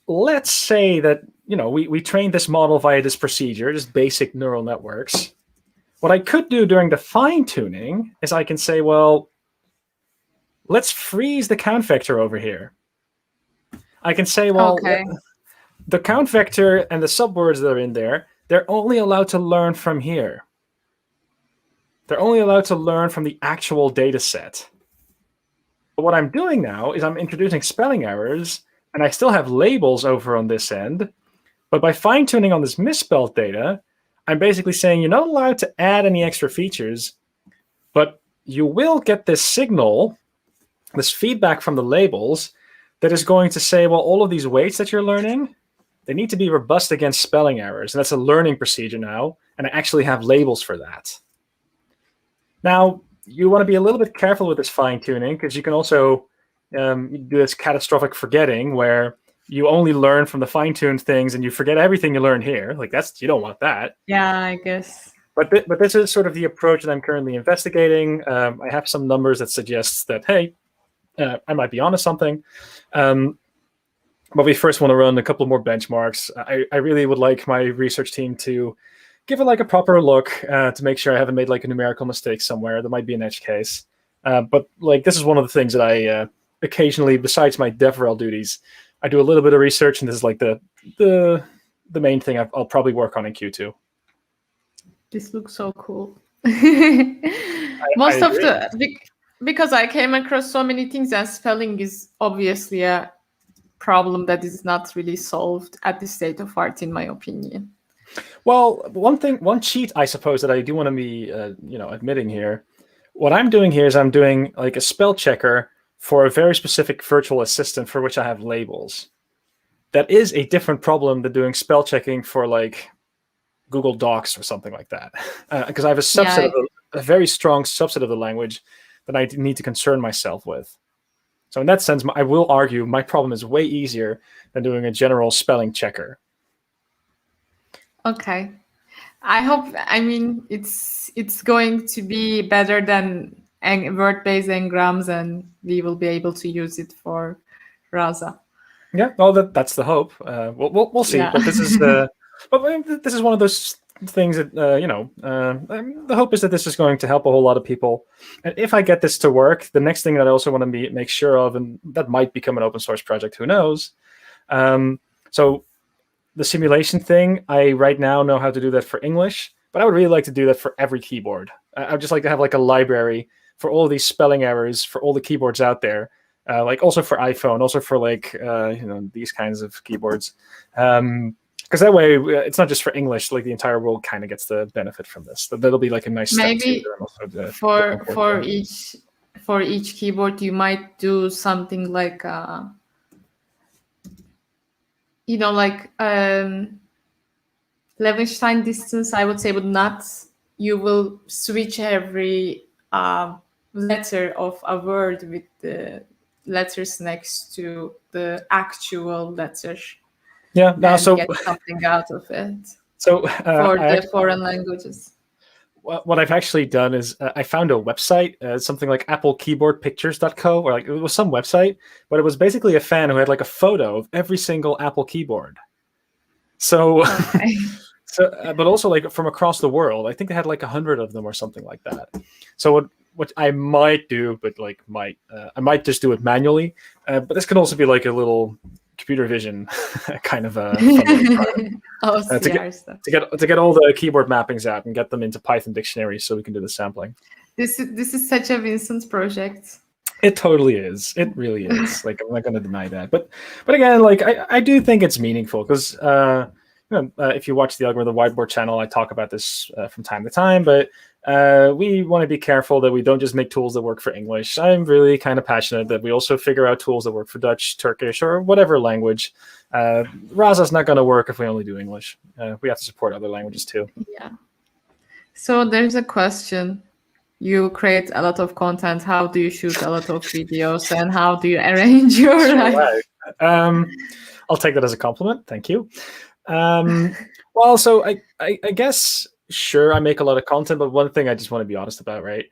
let's say that we trained this model via this procedure, just basic neural networks. What I could do during the fine-tuning is I can say, well, let's freeze the count vector over here. I can say, well, the count vector and the subwords that are in there, they're only allowed to learn from here. They're only allowed to learn from the actual data set. But what I'm doing now is I'm introducing spelling errors, and I still have labels over on this end. But by fine-tuning on this misspelled data, I'm basically saying you're not allowed to add any extra features, but you will get this signal, this feedback from the labels, that is going to say, well, all of these weights that you're learning, they need to be robust against spelling errors. And that's a learning procedure now, and I actually have labels for that. Now, you want to be a little bit careful with this fine-tuning, because you can also do this catastrophic forgetting, where you only learn from the fine-tuned things and you forget everything you learned here. You don't want that. Yeah, I guess. But this is sort of the approach that I'm currently investigating. I have some numbers that suggest that, hey, I might be onto something. But we first want to run a couple more benchmarks. I really would like my research team to give it a proper look to make sure I haven't made a numerical mistake somewhere. There might be an edge case. But this is one of the things that I occasionally, besides my DevRel duties, I do a little bit of research, and this is the main thing I'll probably work on in Q2. This looks so cool. Most of because I came across so many things, and spelling is obviously a problem that is not really solved at this state of art, in my opinion. Well, one cheat, I suppose, that I do want to be, admitting here. What I'm doing here is I'm doing a spell checker for a very specific virtual assistant for which I have labels. That is a different problem than doing spell checking for Google Docs or something like that. Because I have a very strong subset of the language that I need to concern myself with. So in that sense, I will argue my problem is way easier than doing a general spelling checker. Okay. I hope, it's going to be better than word-based engrams, and we will be able to use it for Rasa. Yeah, well, that's the hope. We'll see. Yeah. But this is this is one of those things that the hope is that this is going to help a whole lot of people. And if I get this to work, the next thing that I also want to make sure of, and that might become an open source project, who knows? So the simulation thing, I right now know how to do that for English, but I would really like to do that for every keyboard. I'd just like to have a library for all these spelling errors for all the keyboards out there, also for iPhone, also for these kinds of keyboards. Because that way, it's not just for English. The entire world kind of gets the benefit from this. That'll be a nice step. Maybe for each keyboard, you might do something Levenstein distance, I would say, but not. You will switch every letter of a word with the letters next to the actual letter. Yeah, get something out of it. So for the foreign languages. what I've actually done is I found a website, something like applekeyboardpictures.co, or like it was some website, but it was basically a fan who had like a photo of every single Apple keyboard. So, Okay. but also like from across the world. I think they had like 100 of them or something like that. So what I might do, but like I might just do it manually. But this can also be like a little computer vision kind of a fun to get all the keyboard mappings out and get them into Python dictionaries so we can do the sampling. This is such a Vincent project. It totally is. It really is. Like, I'm not going to deny that. But again, like I do think it's meaningful because if you watch the Algorithm Whiteboard channel, I talk about this from time to time. But we want to be careful that we don't just make tools that work for English. I'm really kind of passionate that we also figure out tools that work for Dutch, Turkish, or whatever language. Rasa's not going to work if we only do English. We have to support other languages too. Yeah. So there's a question. You create a lot of content. How do you shoot a lot of videos, and how do you arrange your life? I'll take that as a compliment. Thank you. Well, so I guess, sure, I make a lot of content, but one thing I just want to be honest about, right?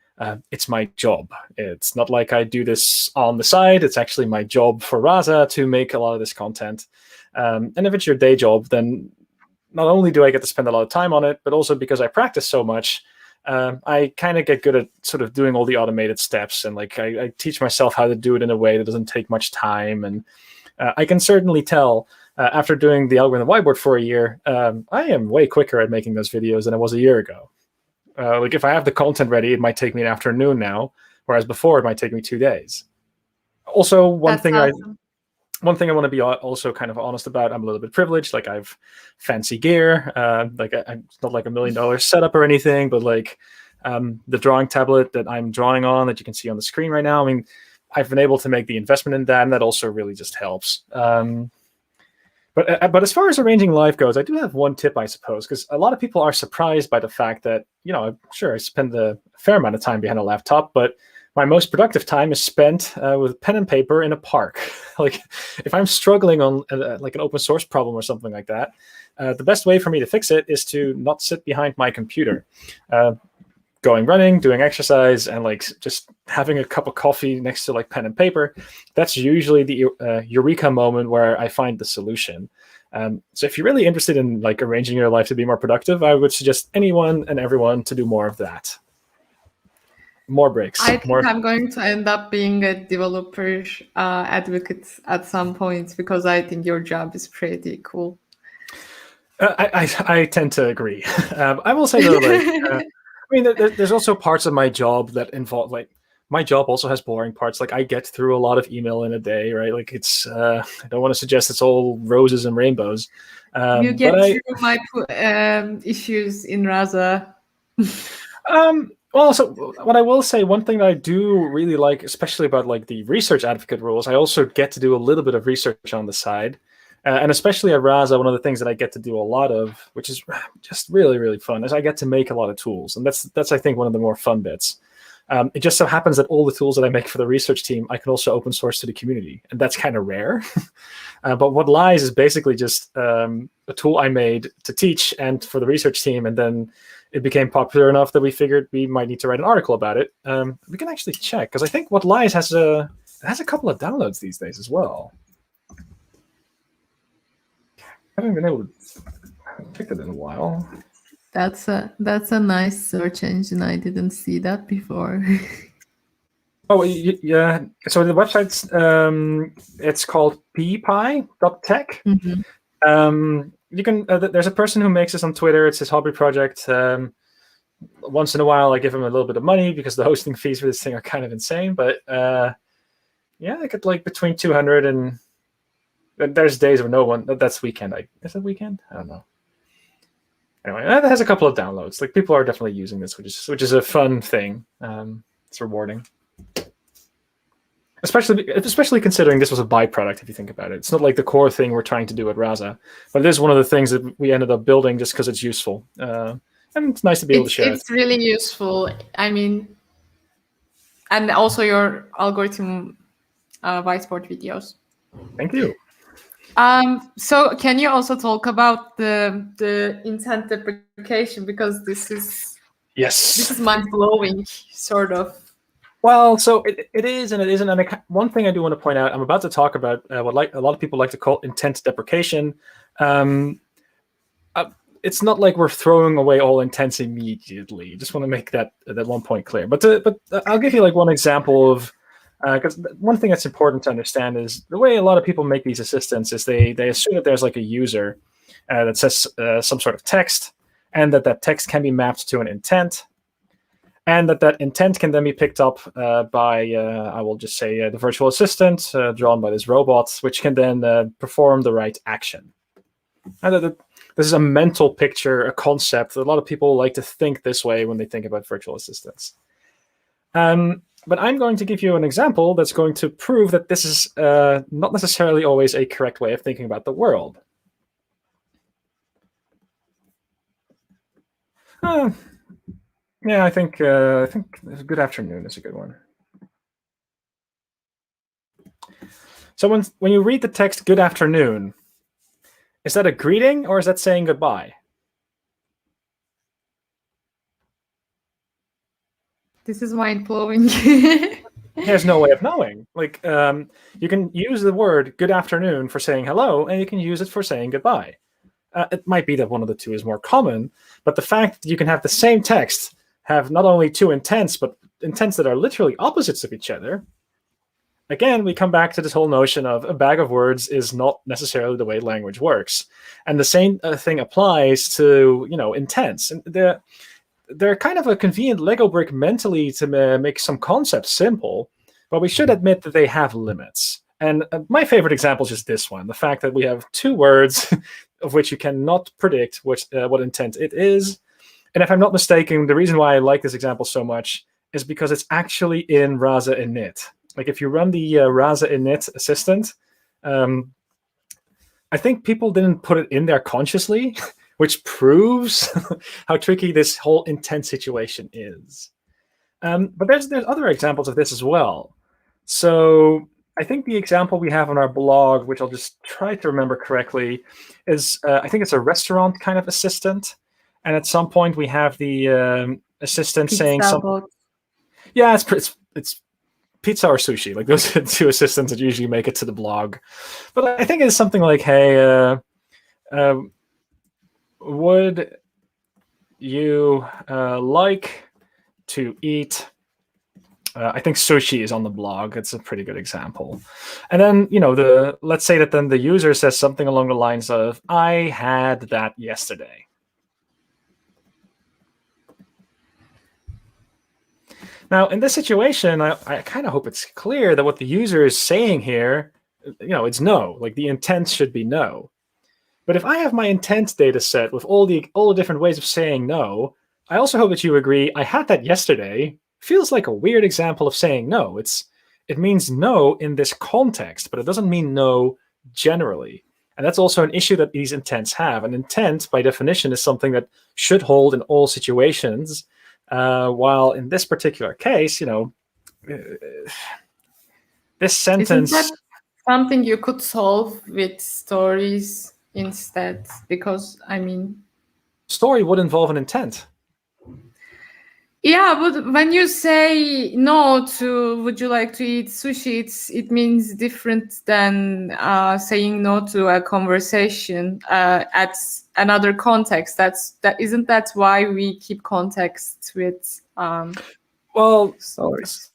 It's my job. It's not like I do this on the side. It's actually my job for Rasa to make a lot of this content. And if it's your day job, then not only do I get to spend a lot of time on it, but also because I practice so much, I kind of get good at sort of doing all the automated steps, and like I teach myself how to do it in a way that doesn't take much time. And I can certainly tell after doing the Algorithm Whiteboard for a year, I am way quicker at making those videos than I was a year ago. Like if I have the content ready, it might take me an afternoon now, whereas before it might take me 2 days. Also, one thing I want to be also kind of honest about, I'm a little bit privileged. Like I have fancy gear. Like it's not like $1 million setup or anything, but like the drawing tablet that I'm drawing on that you can see on the screen right now. I mean, I've been able to make the investment in that, and that also really just helps. But as far as arranging life goes, I do have one tip, I suppose, because a lot of people are surprised by the fact that, I'm sure I spend a fair amount of time behind a laptop, but my most productive time is spent with pen and paper in a park. Like if I'm struggling on like an open source problem or something like that, the best way for me to fix it is to not sit behind my computer. Going running, doing exercise, and like just having a cup of coffee next to like pen and paper, that's usually the eureka moment where I find the solution. So if you're really interested in like arranging your life to be more productive, I would suggest anyone and everyone to do more of that. More breaks. I think I'm going to end up being a developer advocate at some point because I think your job is pretty cool. I tend to agree. I will say though, like, I mean, there's also parts of my job that involve, like, my job also has boring parts. Like, I get through a lot of email in a day, right? Like, it's, I don't want to suggest it's all roses and rainbows. You get through my issues in Rasa. Well, so what I will say, one thing that I do really like, especially about like the research advocate rules, I also get to do a little bit of research on the side. And especially at Rasa, one of the things that I get to do a lot of, which is just really, really fun, is I get to make a lot of tools. And that's I think, one of the more fun bits. It just so happens that all the tools that I make for the research team, I can also open source to the community. And that's kind of rare. But what lies is basically just a tool I made to teach and for the research team. And then it became popular enough that we figured we might need to write an article about it. We can actually check, because I think what lies has a couple of downloads these days as well. I haven't been able to pick it in a while. That's a nice search engine. I didn't see that before. Oh yeah. So the website's it's called ppy.tech. Mm-hmm. You can there's a person who makes this on Twitter. It's his hobby project. Once in a while, I give him a little bit of money because the hosting fees for this thing are kind of insane. But yeah, I get like between 200 and there's days where no one. That's weekend. Is it weekend? I don't know. Anyway, that has a couple of downloads. Like, people are definitely using this, which is a fun thing. It's rewarding, especially considering this was a byproduct. If you think about it, it's not like the core thing we're trying to do at Rasa, but it is one of the things that we ended up building just because it's useful, and it's nice to be able to share. It's really useful. I mean, and also your algorithm whiteboard videos. Thank you. So can you also talk about the intent deprecation, because this is Yes. This is mind-blowing, sort of. Well, so it is and it isn't. And one thing I do want to point out, I'm about to talk about what a lot of people like to call intent deprecation. It's not like we're throwing away all intents immediately. Just want to make that one point clear. But I'll give you like one example of, because one thing that's important to understand is the way a lot of people make these assistants is they assume that there's like a user that says some sort of text, and that text can be mapped to an intent. And that intent can then be picked up by, I will just say, the virtual assistant drawn by this robot, which can then perform the right action. And this is a mental picture, a concept. A lot of people like to think this way when they think about virtual assistants. But I'm going to give you an example that's going to prove that this is not necessarily always a correct way of thinking about the world. Yeah, I think good afternoon is a good one. So when you read the text "good afternoon," is that a greeting or is that saying goodbye? This is mind-blowing. There's no way of knowing. Like you can use the word "good afternoon" for saying hello, and you can use it for saying goodbye. It might be that one of the two is more common, but the fact that you can have the same text have not only two intents, but intents that are literally opposites of each other. Again, we come back to this whole notion of a bag of words is not necessarily the way language works. And the same thing applies to, intents. And they're kind of a convenient Lego brick mentally to make some concepts simple, but we should admit that they have limits. And my favorite example is just this one, the fact that we have two words of which you cannot predict what intent it is. And if I'm not mistaken, the reason why I like this example so much is because it's actually in Rasa init. Like if you run the Rasa init assistant, I think people didn't put it in there consciously, which proves how tricky this whole intent situation is. But there's other examples of this as well. So I think the example we have on our blog, which I'll just try to remember correctly, is I think it's a restaurant kind of assistant. And at some point we have the assistant saying something. Yeah, it's pizza or sushi. Like those are the two assistants that usually make it to the blog. But I think it's something like, hey, would you like to eat? I think sushi is on the blog. It's a pretty good example. And then, let's say that then the user says something along the lines of, I had that yesterday. Now, in this situation, I kind of hope it's clear that what the user is saying here, it's no. Like the intent should be no. But if I have my intent data set with all the different ways of saying no, I also hope that you agree I had that yesterday feels like a weird example of saying no. It means no in this context, but it doesn't mean no generally. And that's also an issue that these intents have. An intent, by definition, is something that should hold in all situations. While in this particular case, this sentence... Isn't that something you could solve with stories instead? Because, story would involve an intent. Yeah, but when you say no to would you like to eat sushi, it means different than saying no to a conversation at another context. Isn't that why we keep context with stories?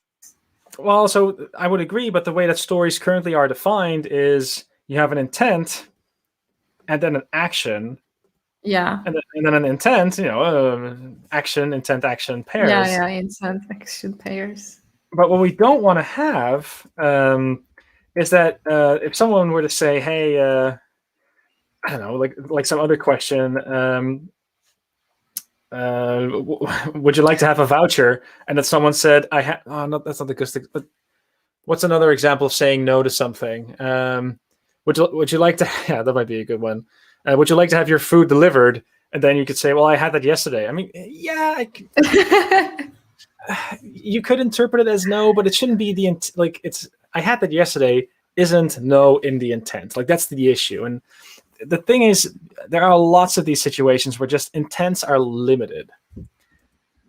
Well, so I would agree, but the way that stories currently are defined is you have an intent and then an action. Yeah. And then an intent, action, intent, action pairs. Yeah, intent, action pairs. But what we don't want to have is that if someone were to say, hey, I don't know, like some other question, would you like to have a voucher? And that someone said, that's not the good thing. But what's another example of saying no to something? Would you like to, yeah, that might be a good one. Would you like to have your food delivered? And then you could say, well, I had that yesterday. Yeah, you could interpret it as no, but it shouldn't be I had that yesterday isn't no in the intent. Like that's the issue. And the thing is, there are lots of these situations where just intents are limited.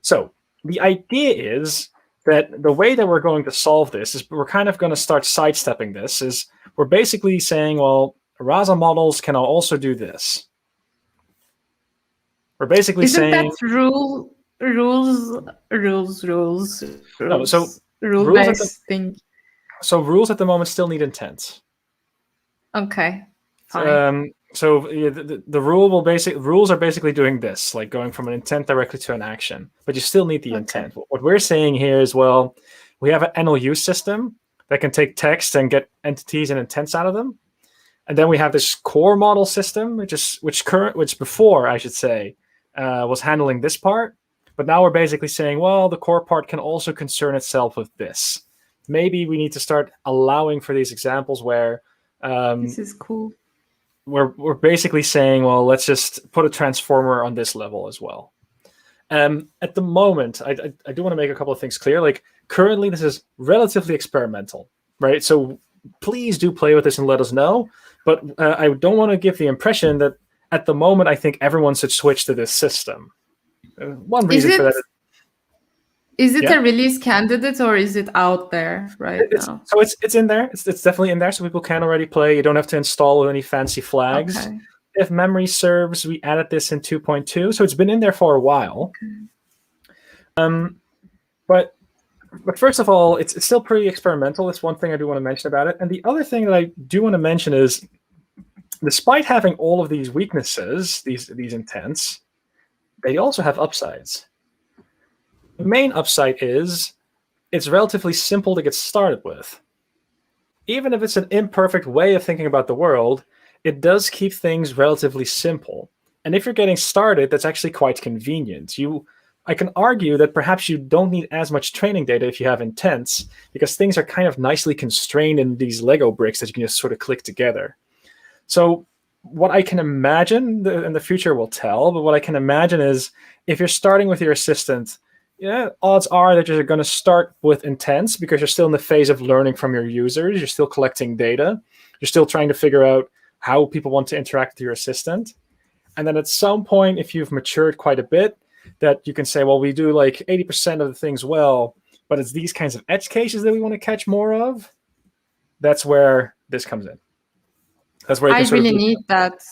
So the idea is that the way that we're going to solve this is we're kind of going to start sidestepping this. Is we're basically saying, well, Rasa models can also do this. We're basically Isn't saying that rules no. So rule-based thing? So rules at the moment still need intent. Okay, fine. So yeah, the rules are basically doing this, like going from an intent directly to an action, but you still need the intent. What we're saying here is, well, we have an NLU system that can take text and get entities and intents out of them, and then we have this core model system, which before I should say was handling this part, but now we're basically saying, well, the core part can also concern itself with this. Maybe we need to start allowing for these examples where this is cool. We're basically saying, well, let's just put a transformer on this level as well. At the moment, I do want to make a couple of things clear. Like currently, this is relatively experimental, right? So please do play with this and let us know. But I don't want to give the impression that at the moment, I think everyone should switch to this system. One reason for that is it a release candidate or is it out there now? So it's in there. It's definitely in there, so people can already play. You don't have to install any fancy flags. Okay. If memory serves, we added this in 2.2, so it's been in there for a while. Okay. But first of all, it's still pretty experimental. That's one thing I do want to mention about it. And the other thing that I do want to mention is, despite having all of these weaknesses, these intents, they also have upsides. The main upside is it's relatively simple to get started with. Even if it's an imperfect way of thinking about the world, it does keep things relatively simple. And if you're getting started, that's actually quite convenient. I can argue that perhaps you don't need as much training data if you have intents, because things are kind of nicely constrained in these Lego bricks that you can just sort of click together. So what I can imagine, and the future will tell, but what I can imagine is if you're starting with your assistant, odds are that you're going to start with intents because you're still in the phase of learning from your users. You're still collecting data. You're still trying to figure out how people want to interact with your assistant. And then at some point, if you've matured quite a bit, that you can say, well, we do like 80% of the things well, but it's these kinds of edge cases that we want to catch more of. That's where this comes in. That's where you can really need that.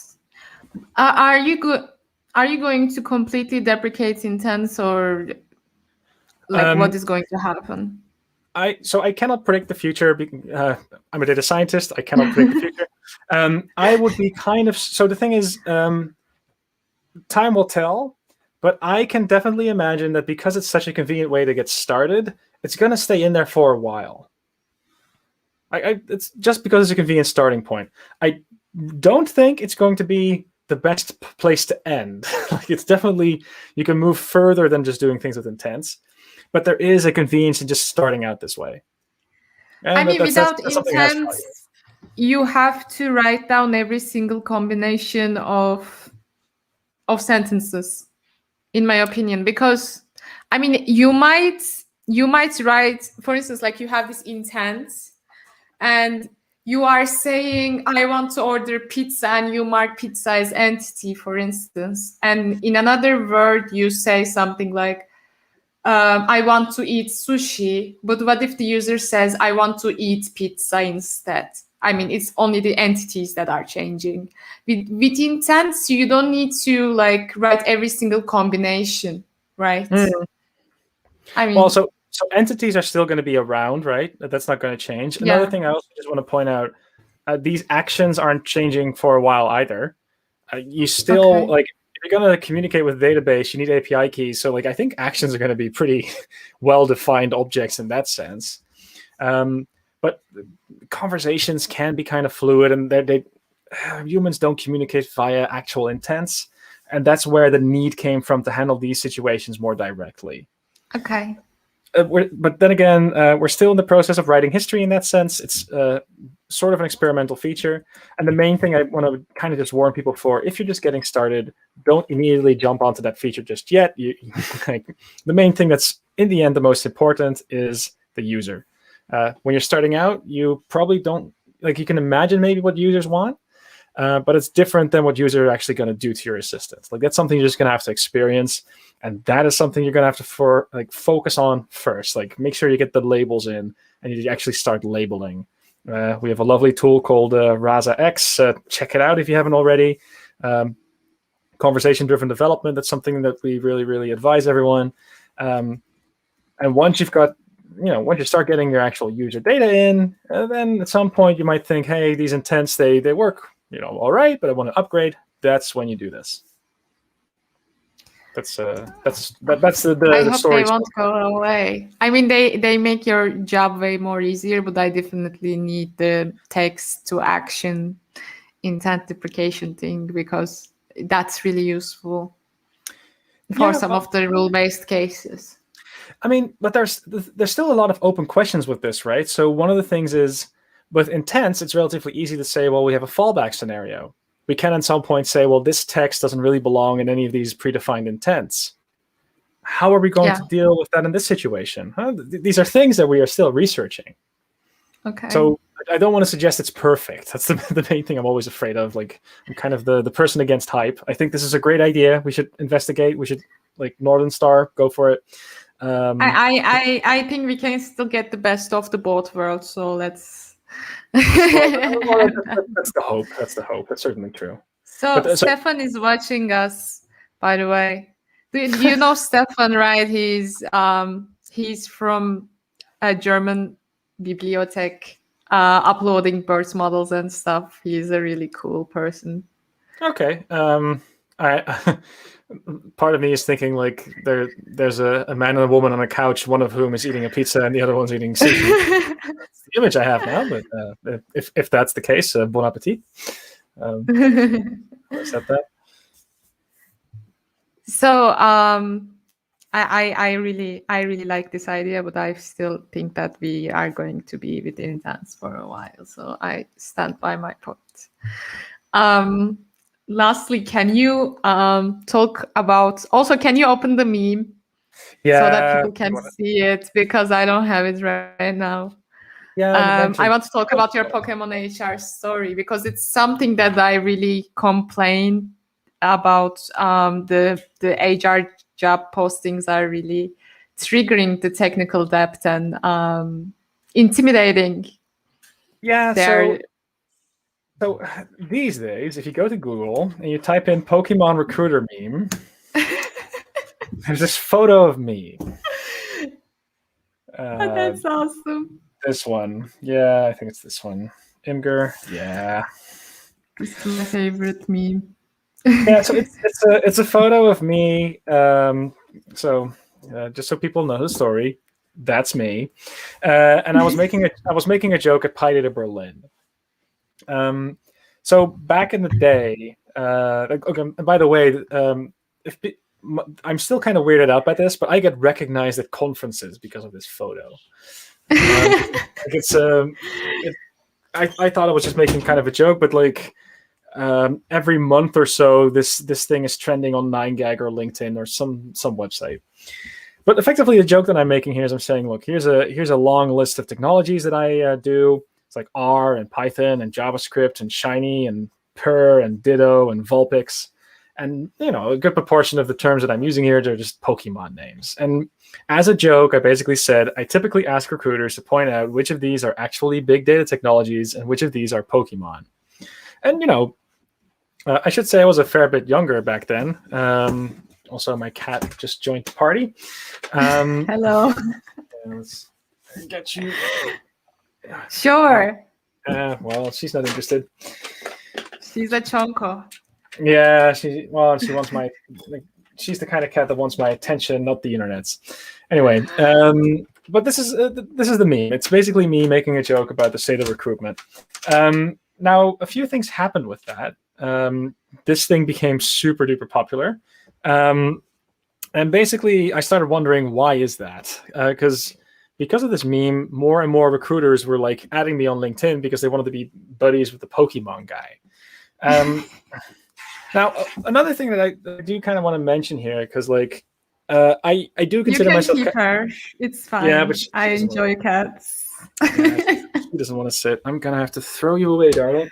Are you going to completely deprecate intents, or what is going to happen? I cannot predict the future. I'm a data scientist. I cannot predict the future. I would be so the thing is, time will tell, but I can definitely imagine that because it's such a convenient way to get started, it's going to stay in there for a while. It's just because it's a convenient starting point. I don't think it's going to be the best place to end. It's definitely, you can move further than just doing things with intents. But there is a convenience in just starting out this way. And without intents, you have to write down every single combination of sentences, in my opinion. Because, you might write, for instance, like you have this intent, and you are saying, I want to order pizza, and you mark pizza as entity, for instance. And in another word, you say something like, I want to eat sushi, but what if the user says, I want to eat pizza instead? It's only the entities that are changing. With intents, you don't need to write every single combination, right? Well, so entities are still going to be around, right? That's not going to change. Yeah. Another thing I also just want to point out, these actions aren't changing for a while either. You still, if you're going to communicate with database, you need API keys. So I think actions are going to be pretty well-defined objects in that sense. But conversations can be kind of fluid, and humans don't communicate via actual intents. And that's where the need came from to handle these situations more directly. Okay. But then again, we're still in the process of writing history in that sense. It's sort of an experimental feature. And the main thing I want to kind of just warn people for, if you're just getting started, don't immediately jump onto that feature just yet. The main thing that's, in the end, the most important is the user. When you're starting out, you probably don't, you can imagine maybe what users want. but it's different than what users are actually going to do to your assistant. Like that's something you're just going to have to experience, and that is something you're going to have to focus on first. Like make sure you get the labels in and you actually start labeling. We have a lovely tool called Rasa X. Check it out if you haven't already. Conversation-driven development. That's something that we really, really advise everyone. And once you've got, once you start getting your actual user data in, then at some point you might think, hey, these intents, they work, all right, but I want to upgrade. That's when you do this. That's the I hope story. they won't go away. I mean, they make your job way more easier, but I definitely need the text to action intent deprecation thing, because that's really useful for some of the rule-based cases. I mean, but there's still a lot of open questions with this, right? So one of the things is, with intents, it's relatively easy to say, well, we have a fallback scenario. We can at some point say, well, this text doesn't really belong in any of these predefined intents. How are we going to deal with that in this situation? These are things that we are still researching. Okay. So I don't want to suggest it's perfect. That's the main thing I'm always afraid of. Like, I'm kind of the person against hype. I think this is a great idea. We should investigate. We should, like, Northern Star, go for it. I think we can still get the best of the both worlds. So let's. Well, that's the hope. That's the hope. That's certainly true. So Stefan is watching us, by the way. Do you know Stefan, right? He's from a German bibliothek, uploading birth models and stuff. He's a really cool person. Okay. I part of me is thinking like there's a man and a woman on a couch, one of whom is eating a pizza and the other one's eating sushi. That's the image I have now, but if that's the case, bon appetit. Accept that. So I really like this idea, but I still think that we are going to be with intents for a while. So I stand by my point. Lastly, can you talk about, also, can you open the meme so that people can see it, because I don't have it right now. I want to talk about your Pokemon HR story, because it's something that I really complain about. The HR job postings are really triggering the technical depth and intimidating. Yeah, so these days, if you go to Google and you type in Pokemon recruiter meme, there's this photo of me. That's awesome. This one. Yeah, I think it's this one. Imgur. Yeah. This is my favorite meme. Yeah, so it's a photo of me. Just so people know the story, that's me. And I was making a joke at Pi Data Berlin. So back in the day, okay, and by the way, I'm still kind of weirded out by this, but I get recognized at conferences because of this photo. I thought I was just making kind of a joke, but like every month or so, this thing is trending on 9gag or LinkedIn or some website. But effectively, the joke that I'm making here is I'm saying, look, here's a long list of technologies that I do. It's like R and Python and JavaScript and Shiny and Purr and Ditto and Vulpix. And, a good proportion of the terms that I'm using here are just Pokemon names. And as a joke, I basically said, I typically ask recruiters to point out which of these are actually big data technologies and which of these are Pokemon. And, I should say I was a fair bit younger back then. Also, my cat just joined the party. Hello. Let's get you. Sure. Well, she's not interested. She's a chonko. Yeah, she wants my. She's the kind of cat that wants my attention, not the internet's. Anyway, but this is the meme. It's basically me making a joke about the state of recruitment. Now, a few things happened with that. This thing became super duper popular, and basically, I started wondering, why is that? Because of this meme, more and more recruiters were like adding me on LinkedIn because they wanted to be buddies with the Pokemon guy. Now, another thing that I do kind of want to mention here, because like I do consider myself. You can keep her. It's fine. Yeah, but I enjoy cats. Yeah, she doesn't want to sit. I'm gonna have to throw you away, darling.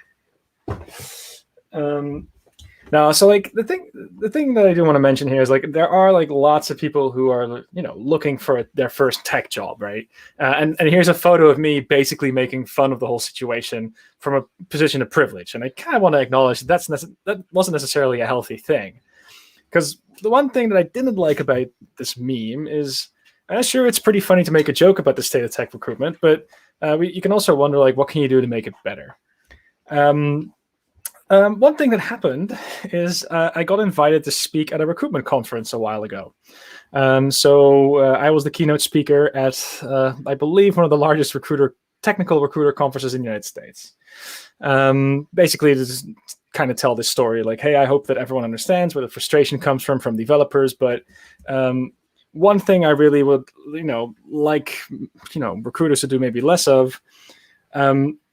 No, so like the thing that I do want to mention here is like there are like lots of people who are looking for their first tech job, right? And here's a photo of me basically making fun of the whole situation from a position of privilege, and I kind of want to acknowledge that that wasn't necessarily a healthy thing, because the one thing that I didn't like about this meme is, sure, it's pretty funny to make a joke about the state of tech recruitment, but you can also wonder like what can you do to make it better. One thing that happened is I got invited to speak at a recruitment conference a while ago. So I was the keynote speaker at, I believe, one of the largest technical recruiter conferences in the United States. Basically, to just kind of tell this story, like, hey, I hope that everyone understands where the frustration comes from developers. But one thing I really would, like, recruiters to do maybe less of.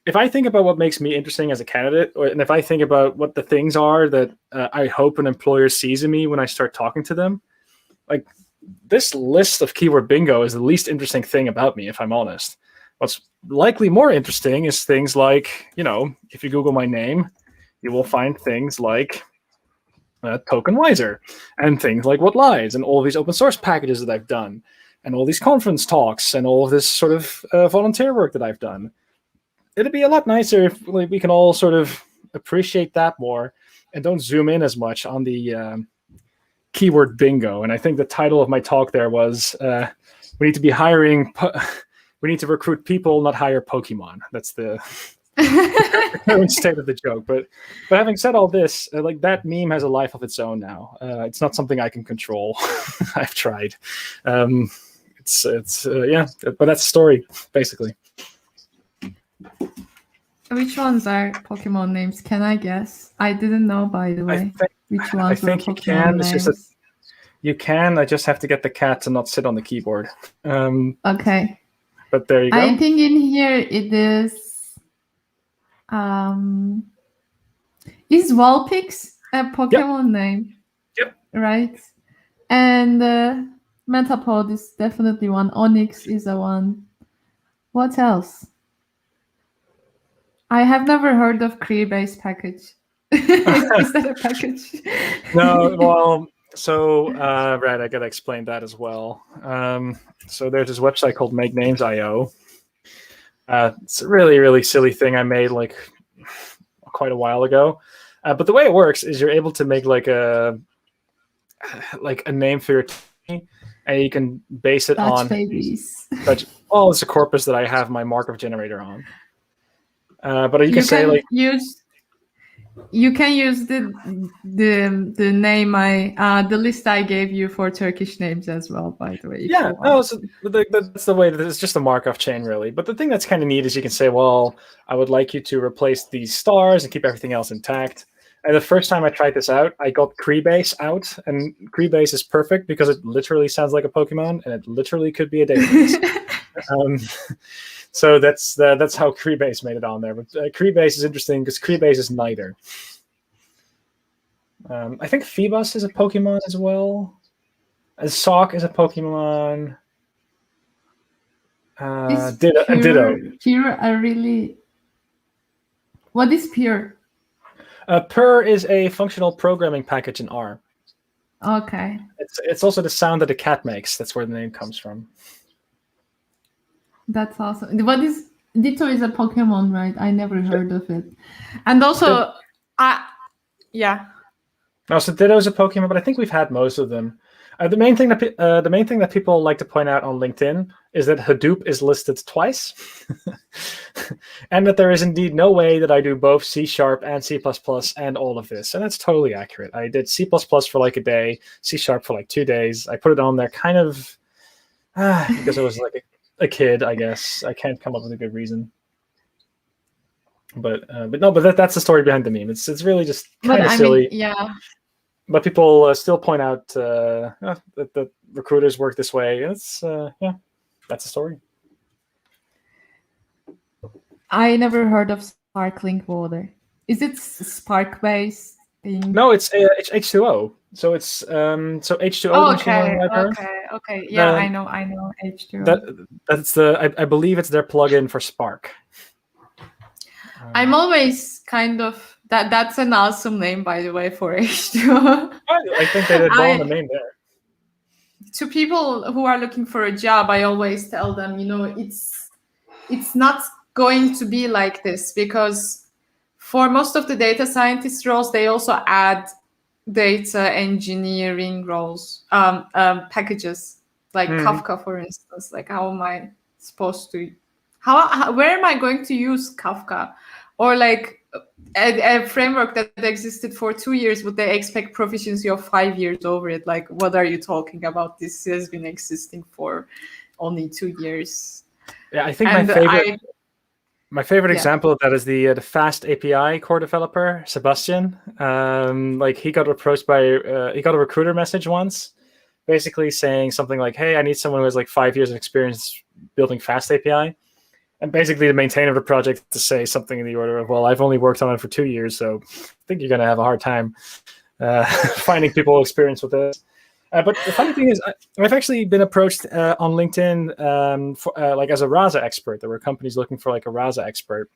If I think about what makes me interesting as a candidate, and if I think about what the things are that I hope an employer sees in me when I start talking to them, like this list of keyword bingo is the least interesting thing about me, if I'm honest. What's likely more interesting is things like, if you Google my name, you will find things like TokenWiser and things like What Lies and all these open source packages that I've done and all these conference talks and all of this sort of volunteer work that I've done. It'd be a lot nicer if we can all sort of appreciate that more and don't zoom in as much on the keyword bingo. And I think the title of my talk there was, we need to be hiring, we need to recruit people, not hire Pokemon. That's the current state of the joke. But having said all this, like that meme has a life of its own now. It's not something I can control. I've tried. Yeah, but that's the story, basically. Which ones are Pokemon names? Can I guess? I didn't know, by the way. Which ones I think were you can. Pokemon It's names? just you can. I just have to get the cat to not sit on the keyboard. Okay. But there you go. I think in here it is. Is Vulpix a Pokemon name? Yep. Right. And Metapod is definitely one. Onyx is a one. What else? I have never heard of Cree-based package. Is that a package? No, well, so right, I gotta explain that as well. So there's this website called MakeNames.io. It's a really, really silly thing I made like quite a while ago. But the way it works is you're able to make like a name for your team, and you can base it Dutch on babies. Well, it's a corpus that I have my markup generator on. But you can say like you can use the name the list I gave you for Turkish names as well, by the way. Yeah, no, so that's the way that it's just a Markov chain, really. But the thing that's kind of neat is you can say, well, I would like you to replace these stars and keep everything else intact. And the first time I tried this out, I got Cree-base out, and Cree-base is perfect because it literally sounds like a Pokemon, and it literally could be a database. So that's how Cree-base made it on there. But Cree-base is interesting because Cree-base is neither. I think Phoebus is a Pokemon as well. Sock is a Pokemon. Ditto. Pure are really. What is pure? Purr is a functional programming package in R. Okay. It's also the sound that a cat makes. That's where the name comes from. That's awesome. What is Ditto is a Pokemon, right? I never heard of it. And also, yeah. No, so Ditto is a Pokemon, but I think we've had most of them. The main thing that people like to point out on LinkedIn is that Hadoop is listed twice, and that there is indeed no way that I do both C# and C++ and all of this, and that's totally accurate. I did C++ for like a day, C# for like 2 days. I put it on there kind of because it was like a kid, I guess. I can't come up with a good reason. But that's the story behind the meme. It's really just kind of silly. Yeah. But people still point out that recruiters work this way. It's that's the story. I never heard of sparkling water. Is it Spark-based thing? No, it's H2O. So it's so H2O. Oh, okay. Yeah, I know H2O. That's I believe it's their plugin for Spark. I'm always kind of That's an awesome name, by the way, for H2O. I think they did well on the name there. To people who are looking for a job, I always tell them, it's not going to be like this, because for most of the data scientist roles, they also add data engineering roles, packages, like Kafka, for instance. Like, how am I supposed to, where am I going to use Kafka? Or like a framework that existed for 2 years, would they expect proficiency of 5 years over it? Like, what are you talking about? This has been existing for only 2 years. Yeah, I think my favorite example of that is the Fast API core developer, Sebastian. Like, he got approached by, he got a recruiter message once, basically saying something like, "Hey, I need someone who has like 5 years of experience building Fast API." And basically the maintainer of the project to say something in the order of, "Well, I've only worked on it for 2 years, so I think you're going to have a hard time finding people experienced with this." But the funny thing is, I've actually been approached on LinkedIn for, like, as a Rasa expert. There were companies looking for like a Rasa expert.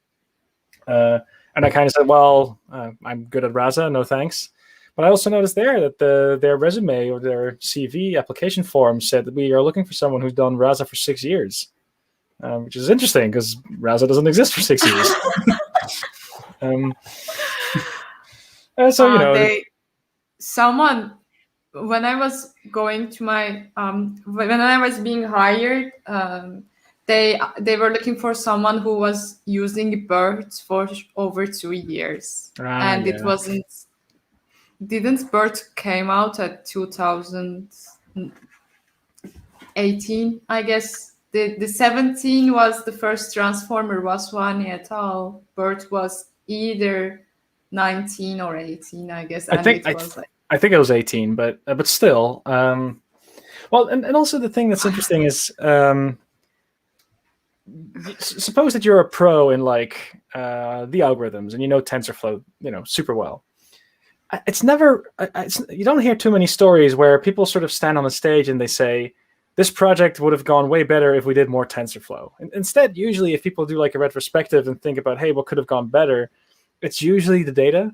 And I kind of said, well, I'm good at Rasa, no thanks. But I also noticed there that their resume or their CV application form said that we are looking for someone who's done Rasa for 6 years. Which is interesting because Rasa doesn't exist for 6 years. So, someone, when I was going to my, when I was being hired, they were looking for someone who was using BERT for over 2 years. And it didn't BERT came out at 2018, I guess. The 17 was the first transformer, Vaswani et al. BERT was either 19 or 18, I guess. I think it was 18, but still. Well, and also the thing that's interesting is, suppose that you're a pro in like the algorithms and you know TensorFlow, super well. It's never, you don't hear too many stories where people sort of stand on the stage and they say, "This project would have gone way better if we did more TensorFlow." And instead, usually if people do like a retrospective and think about, hey, what could have gone better, it's usually the data.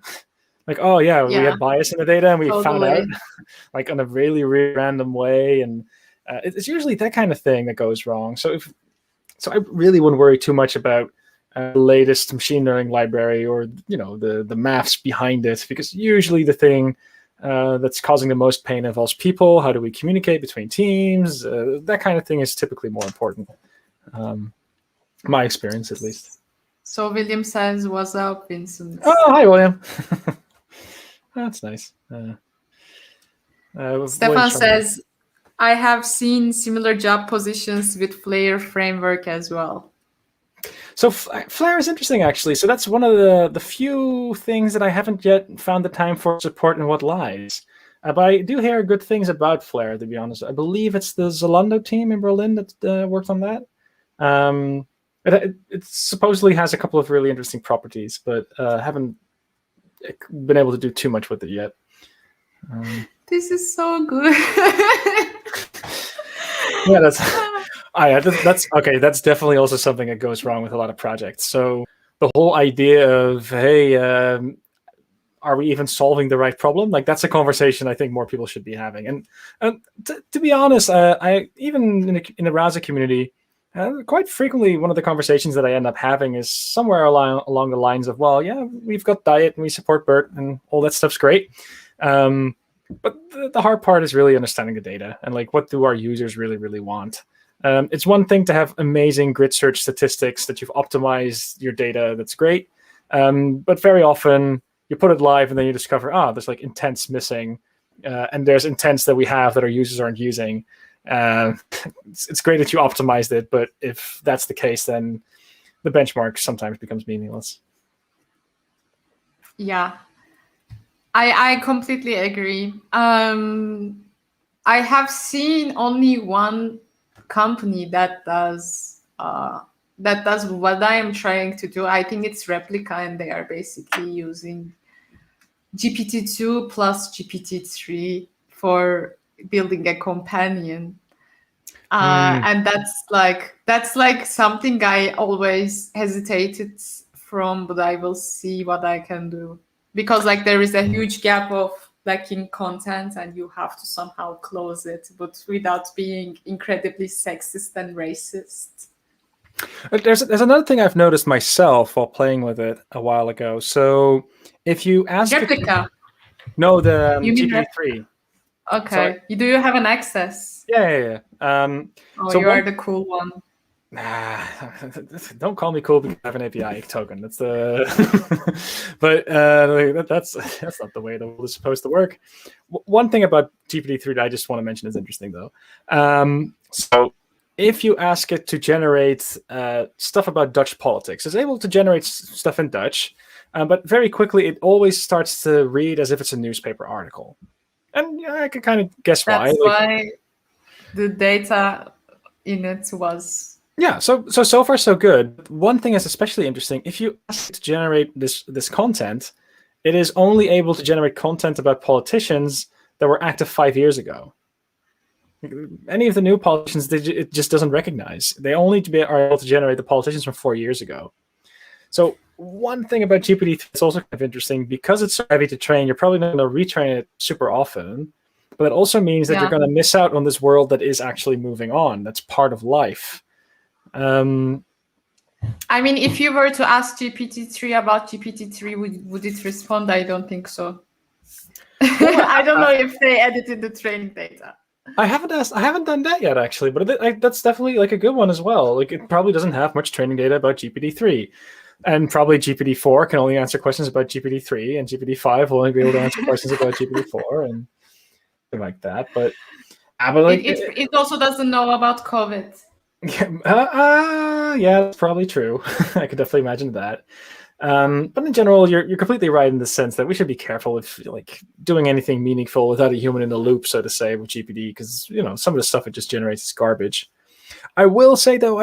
Like, oh yeah, we had bias in the data and we found out like in a really, really random way. And it's usually that kind of thing that goes wrong. So I really wouldn't worry too much about the latest machine learning library or, the maths behind it, because usually the thing that's causing the most pain involves people. How do we communicate between teams? That kind of thing is typically more important. My experience, at least. So William says, "What's up, Vincent?" Oh, hi, William. That's nice. Stefan says, "I have seen similar job positions with Flare framework as well." So Flare is interesting, actually. So that's one of the few things that I haven't yet found the time for support in what lies. But I do hear good things about Flare, to be honest. I believe it's the Zalando team in Berlin that worked on that. It supposedly has a couple of really interesting properties, but haven't been able to do too much with it yet. This is so good. Yeah, that's okay. That's definitely also something that goes wrong with a lot of projects. So the whole idea of, hey, are we even solving the right problem? Like, that's a conversation I think more people should be having. And to be honest, I even in the Rasa community, quite frequently one of the conversations that I end up having is somewhere along the lines of, well, yeah, we've got Diet and we support BERT and all that stuff's great. But the hard part is really understanding the data and like, what do our users really, really want? It's one thing to have amazing grid search statistics that you've optimized your data. That's great. But very often you put it live and then you discover, there's like intents missing. And there's intents that we have that our users aren't using. It's great that you optimized it, but if that's the case, then the benchmark sometimes becomes meaningless. Yeah, I completely agree. I have seen only one company that does what I am trying to do. I think it's Replica, and they are basically using GPT-2 plus GPT-3 for building a companion. And that's like something I always hesitated from, but I will see what I can do because like there is a huge gap of lacking content and you have to somehow close it, but without being incredibly sexist and racist. There's another thing I've noticed myself while playing with it a while ago. So if you ask Replica. No, the You mean GPT-3. Okay. Do you have an access? Yeah. Oh, you are the cool one. Nah, don't call me cool because I have an API token. That's the, but that's not the way the world is supposed to work. One thing about GPT-3 that I just want to mention is interesting though. So if you ask it to generate stuff about Dutch politics, it's able to generate stuff in Dutch, but very quickly it always starts to read as if it's a newspaper article, and I can kind of guess why. That's why the data in it was. Yeah, so far so good. One thing is especially interesting. If you ask it to generate this content, it is only able to generate content about politicians that were active 5 years ago. Any of the new politicians, it just doesn't recognize. They only are able to generate the politicians from 4 years ago. So one thing about GPT-3 that's also kind of interesting, because it's so heavy to train, you're probably not going to retrain it super often. But it also means that you're going to miss out on this world that is actually moving on. That's part of life. I mean, if you were to ask GPT-3 about GPT-3, would it respond? I don't think so. Well, I don't know if they edited the training data. I haven't done that yet, actually, but that's definitely like a good one as well. Like, it probably doesn't have much training data about GPT-3, and probably GPT-4 can only answer questions about GPT-3, and GPT-5 will only be able to answer questions about GPT-4 and something like that. But like, it also doesn't know about COVID. Yeah, that's probably true. I could definitely imagine that. But in general, you're completely right in the sense that we should be careful with like doing anything meaningful without a human in the loop, so to say, with GPT, because some of the stuff it just generates is garbage. I will say though,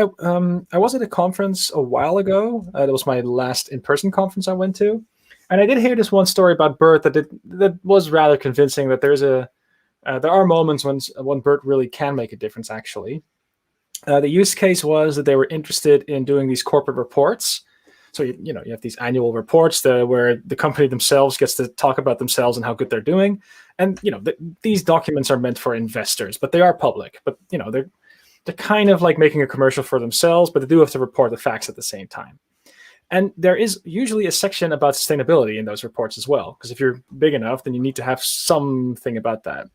I was at a conference a while ago. That was my last in-person conference I went to, and I did hear this one story about BERT that was rather convincing. That there are moments when BERT really can make a difference. Actually. The use case was that they were interested in doing these corporate reports. So you have these annual reports where the company themselves gets to talk about themselves and how good they're doing. And these documents are meant for investors, but they are public. But they're kind of like making a commercial for themselves, but they do have to report the facts at the same time. And there is usually a section about sustainability in those reports as well, because if you're big enough, then you need to have something about that.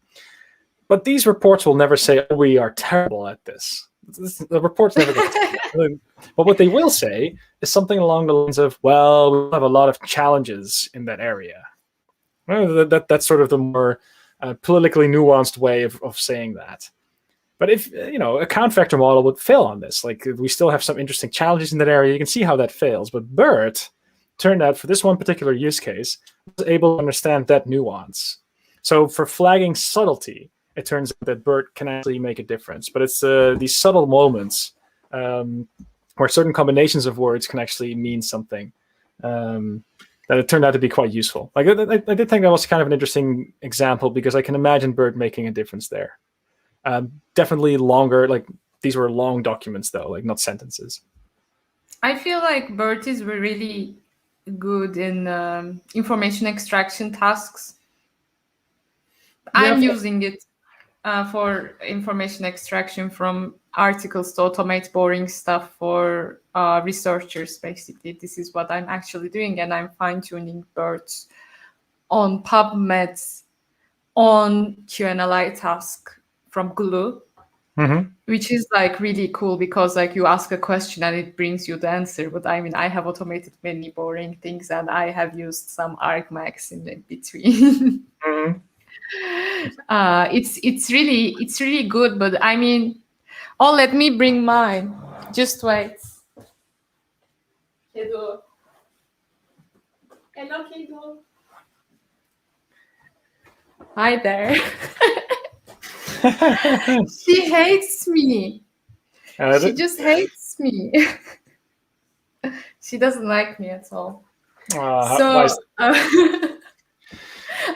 But these reports will never say, oh, we are terrible at this. The report's never going to. But what they will say is something along the lines of, well, we have a lot of challenges in that area. Well, that's sort of the more politically nuanced way of saying that. But if a count vector model would fail on this, like we still have some interesting challenges in that area, you can see how that fails. But BERT turned out for this one particular use case was able to understand that nuance. So for flagging subtlety, it turns out that BERT can actually make a difference. But it's these subtle moments where certain combinations of words can actually mean something that it turned out to be quite useful. Like I did think that was kind of an interesting example because I can imagine BERT making a difference there. Definitely longer, like these were long documents though, like not sentences. I feel like BERT is really good in information extraction tasks. I'm using it for information extraction from articles to automate boring stuff for researchers, basically. This is what I'm actually doing, and I'm fine-tuning BERT on PubMed on QAnalyze task from Glue, which is like really cool because like you ask a question and it brings you the answer. But I mean, I have automated many boring things and I have used some argmax in between. It's really good, but I mean, let me bring mine. Just wait. Hello, Kedo. Hi there. She hates me. She just hates me. She doesn't like me at all. I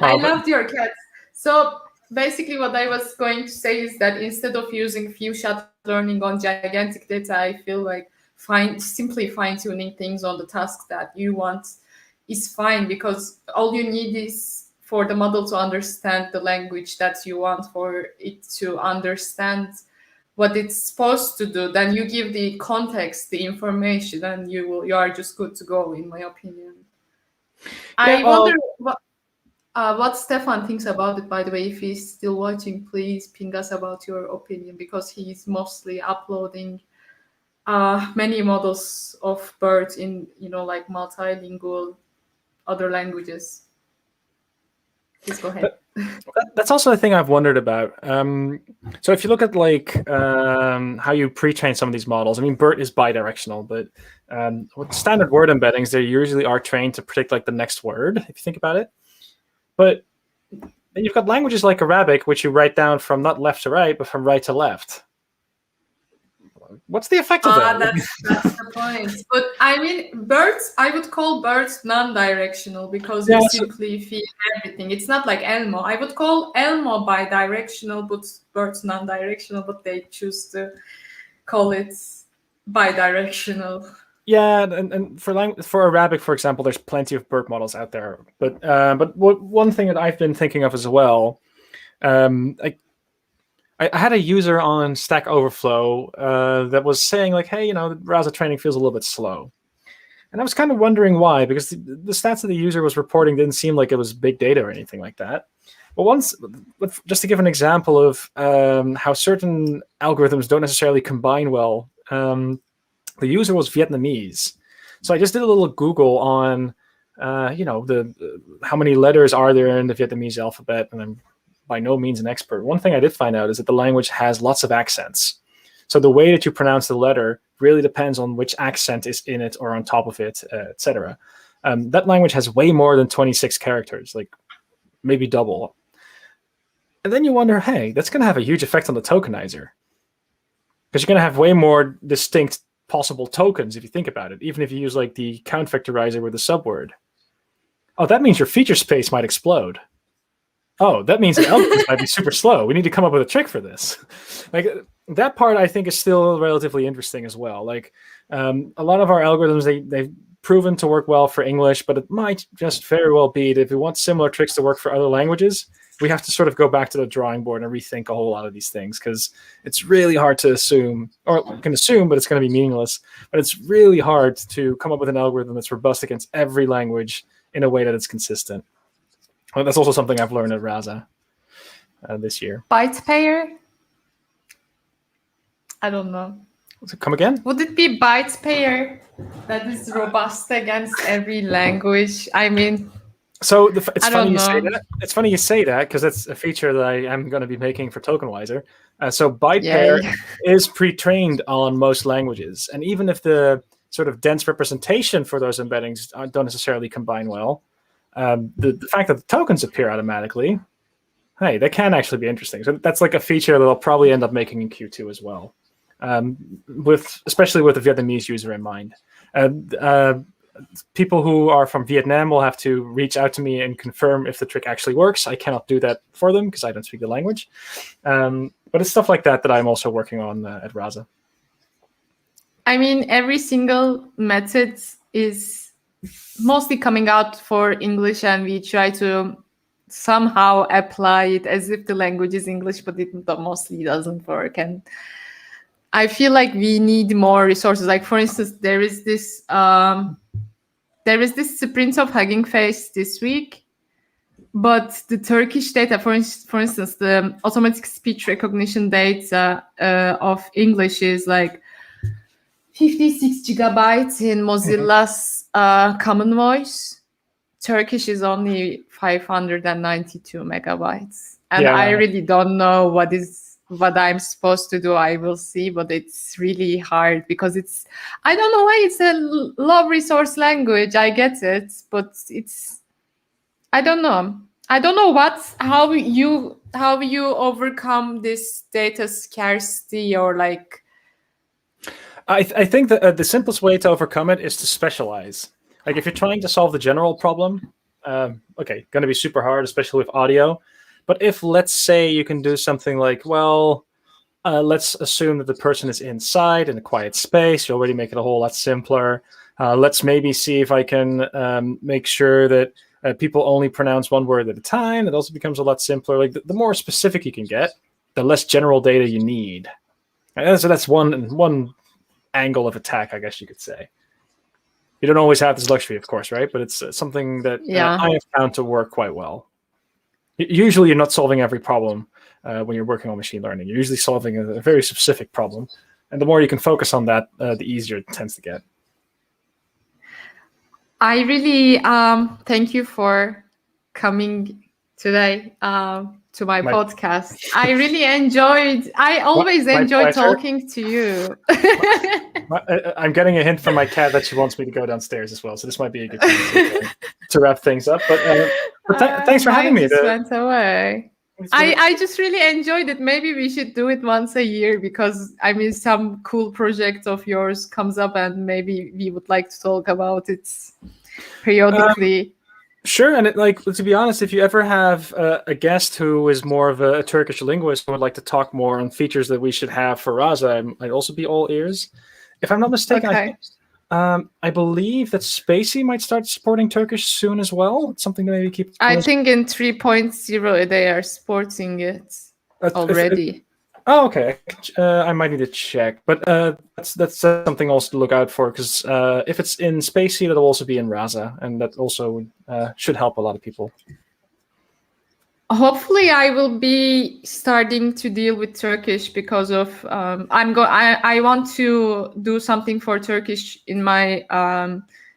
loved your cats. So basically what I was going to say is that instead of using few-shot learning on gigantic data, I feel like simply fine-tuning things on the tasks that you want is fine, because all you need is for the model to understand the language that you want for it to understand what it's supposed to do. Then you give the context, the information, and you are just good to go, in my opinion. I wonder what Stefan thinks about it, by the way. If he's still watching, please ping us about your opinion, because he's mostly uploading many models of birds in, like multilingual other languages. Please go ahead. That's also a thing I've wondered about. So if you look at how you pre-train some of these models, I mean, BERT is bidirectional, but with standard word embeddings, they usually are trained to predict like the next word, if you think about it. But then you've got languages like Arabic, which you write down from not left to right, but from right to left. What's the effect of that? That's the point. But I mean, birds, I would call birds non-directional, because you simply feed everything. It's not like Elmo. I would call Elmo bidirectional, but birds non-directional, but they choose to call it bidirectional. Yeah, and for Arabic, for example, there's plenty of BERT models out there. But one thing that I've been thinking of as well, I had a user on Stack Overflow that was saying like, hey, the Rasa training feels a little bit slow. And I was kind of wondering why, because the stats that the user was reporting didn't seem like it was big data or anything like that. But just to give an example of how certain algorithms don't necessarily combine well, the user was Vietnamese. So I just did a little Google on, how many letters are there in the Vietnamese alphabet, and I'm by no means an expert. One thing I did find out is that the language has lots of accents. So the way that you pronounce the letter really depends on which accent is in it or on top of it, etc. That language has way more than 26 characters, like maybe double. And then you wonder, hey, that's going to have a huge effect on the tokenizer, because you're going to have way more distinct possible tokens if you think about it, even if you use like the count vectorizer with the subword. Oh, that means your feature space might explode. Oh, that means the algorithms might be super slow. We need to come up with a trick for this. Like that part, I think, is still relatively interesting as well. Like a lot of our algorithms, they've proven to work well for English, but it might just very well be that if we want similar tricks to work for other languages, we have to sort of go back to the drawing board and rethink a whole lot of these things, because it's really hard to assume, or you can assume, but it's going to be meaningless. But it's really hard to come up with an algorithm that's robust against every language in a way that it's consistent. Well, that's also something I've learned at Rasa this year. Byte pair? I don't know. Come again? Would it be byte pair that is robust against every language? I mean, so it's funny you say that. It's funny you say that, because that's a feature that I am going to be making for TokenWiser. So byte pair is pre-trained on most languages, and even if the sort of dense representation for those embeddings don't necessarily combine well, the fact that the tokens appear automatically, hey, that can actually be interesting. So that's like a feature that I'll probably end up making in Q2 as well, especially with the Vietnamese user in mind. People who are from Vietnam will have to reach out to me and confirm if the trick actually works. I cannot do that for them because I don't speak the language. But it's stuff like that that I'm also working on at Rasa. I mean, every single method is mostly coming out for English, and we try to somehow apply it as if the language is English, but it mostly doesn't work. And I feel like we need more resources. Like, for instance, there is this sprint of Hugging Face this week, but the Turkish data, for instance, the automatic speech recognition data of English is like 56 gigabytes in Mozilla's Common Voice. Turkish is only 592 megabytes. And I really don't know what I'm supposed to do. I will see, but it's really hard because I don't know why it's a low resource language. I get it, but I don't know. I don't know how you overcome this data scarcity, or like. I think that the simplest way to overcome it is to specialize. Like if you're trying to solve the general problem, going to be super hard, especially with audio. But if, let's say, you can do something like, let's assume that the person is inside in a quiet space, you already make it a whole lot simpler. Let's maybe see if I can make sure that people only pronounce one word at a time. That also becomes a lot simpler. Like the more specific you can get, the less general data you need. And so that's one angle of attack, I guess you could say. You don't always have this luxury, of course, right? But it's something that I have found to work quite well. Usually, you're not solving every problem when you're working on machine learning. You're usually solving a very specific problem. And the more you can focus on that, the easier it tends to get. I really thank you for coming today to my podcast. I really enjoyed. I always enjoy talking to you. I'm getting a hint from my cat that she wants me to go downstairs as well. So this might be a good time to wrap things up. But thanks for having me. Just went away. I just really enjoyed it. Maybe we should do it once a year because I mean, some cool project of yours comes up and maybe we would like to talk about it periodically. Sure. And to be honest, if you ever have a guest who is more of a Turkish linguist who would like to talk more on features that we should have for Rasa, I'd also be all ears. If I'm not mistaken, I believe that Spacey might start supporting Turkish soon as well. It's something to maybe keep. I think in 3.0 they are supporting it already. Okay. I might need to check, but that's something also to look out for because if it's in Spacey, that'll also be in Rasa, and that also should help a lot of people. Hopefully, I will be starting to deal with Turkish because of I want to do something for Turkish in my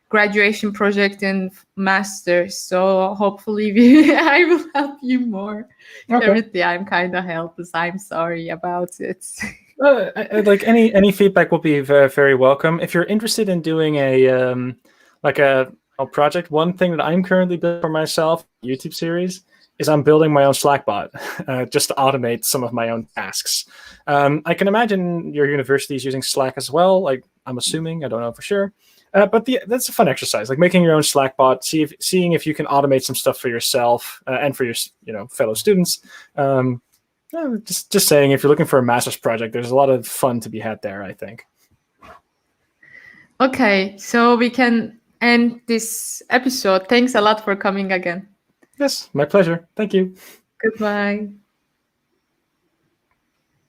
graduation project and master's. So hopefully, I will help you more. Okay. Everything, I'm kind of helpless. I'm sorry about it. Like any feedback will be very, very welcome. If you're interested in doing a project, one thing that I'm currently building for myself, YouTube series, is I'm building my own Slack bot just to automate some of my own tasks. I can imagine your university is using Slack as well. Like I'm assuming, I don't know for sure. But that's a fun exercise, like making your own Slack bot, seeing if you can automate some stuff for yourself and for your fellow students. Just saying, if you're looking for a master's project, there's a lot of fun to be had there, I think. Okay, so we can end this episode. Thanks a lot for coming again. Yes, my pleasure. Thank you. Goodbye.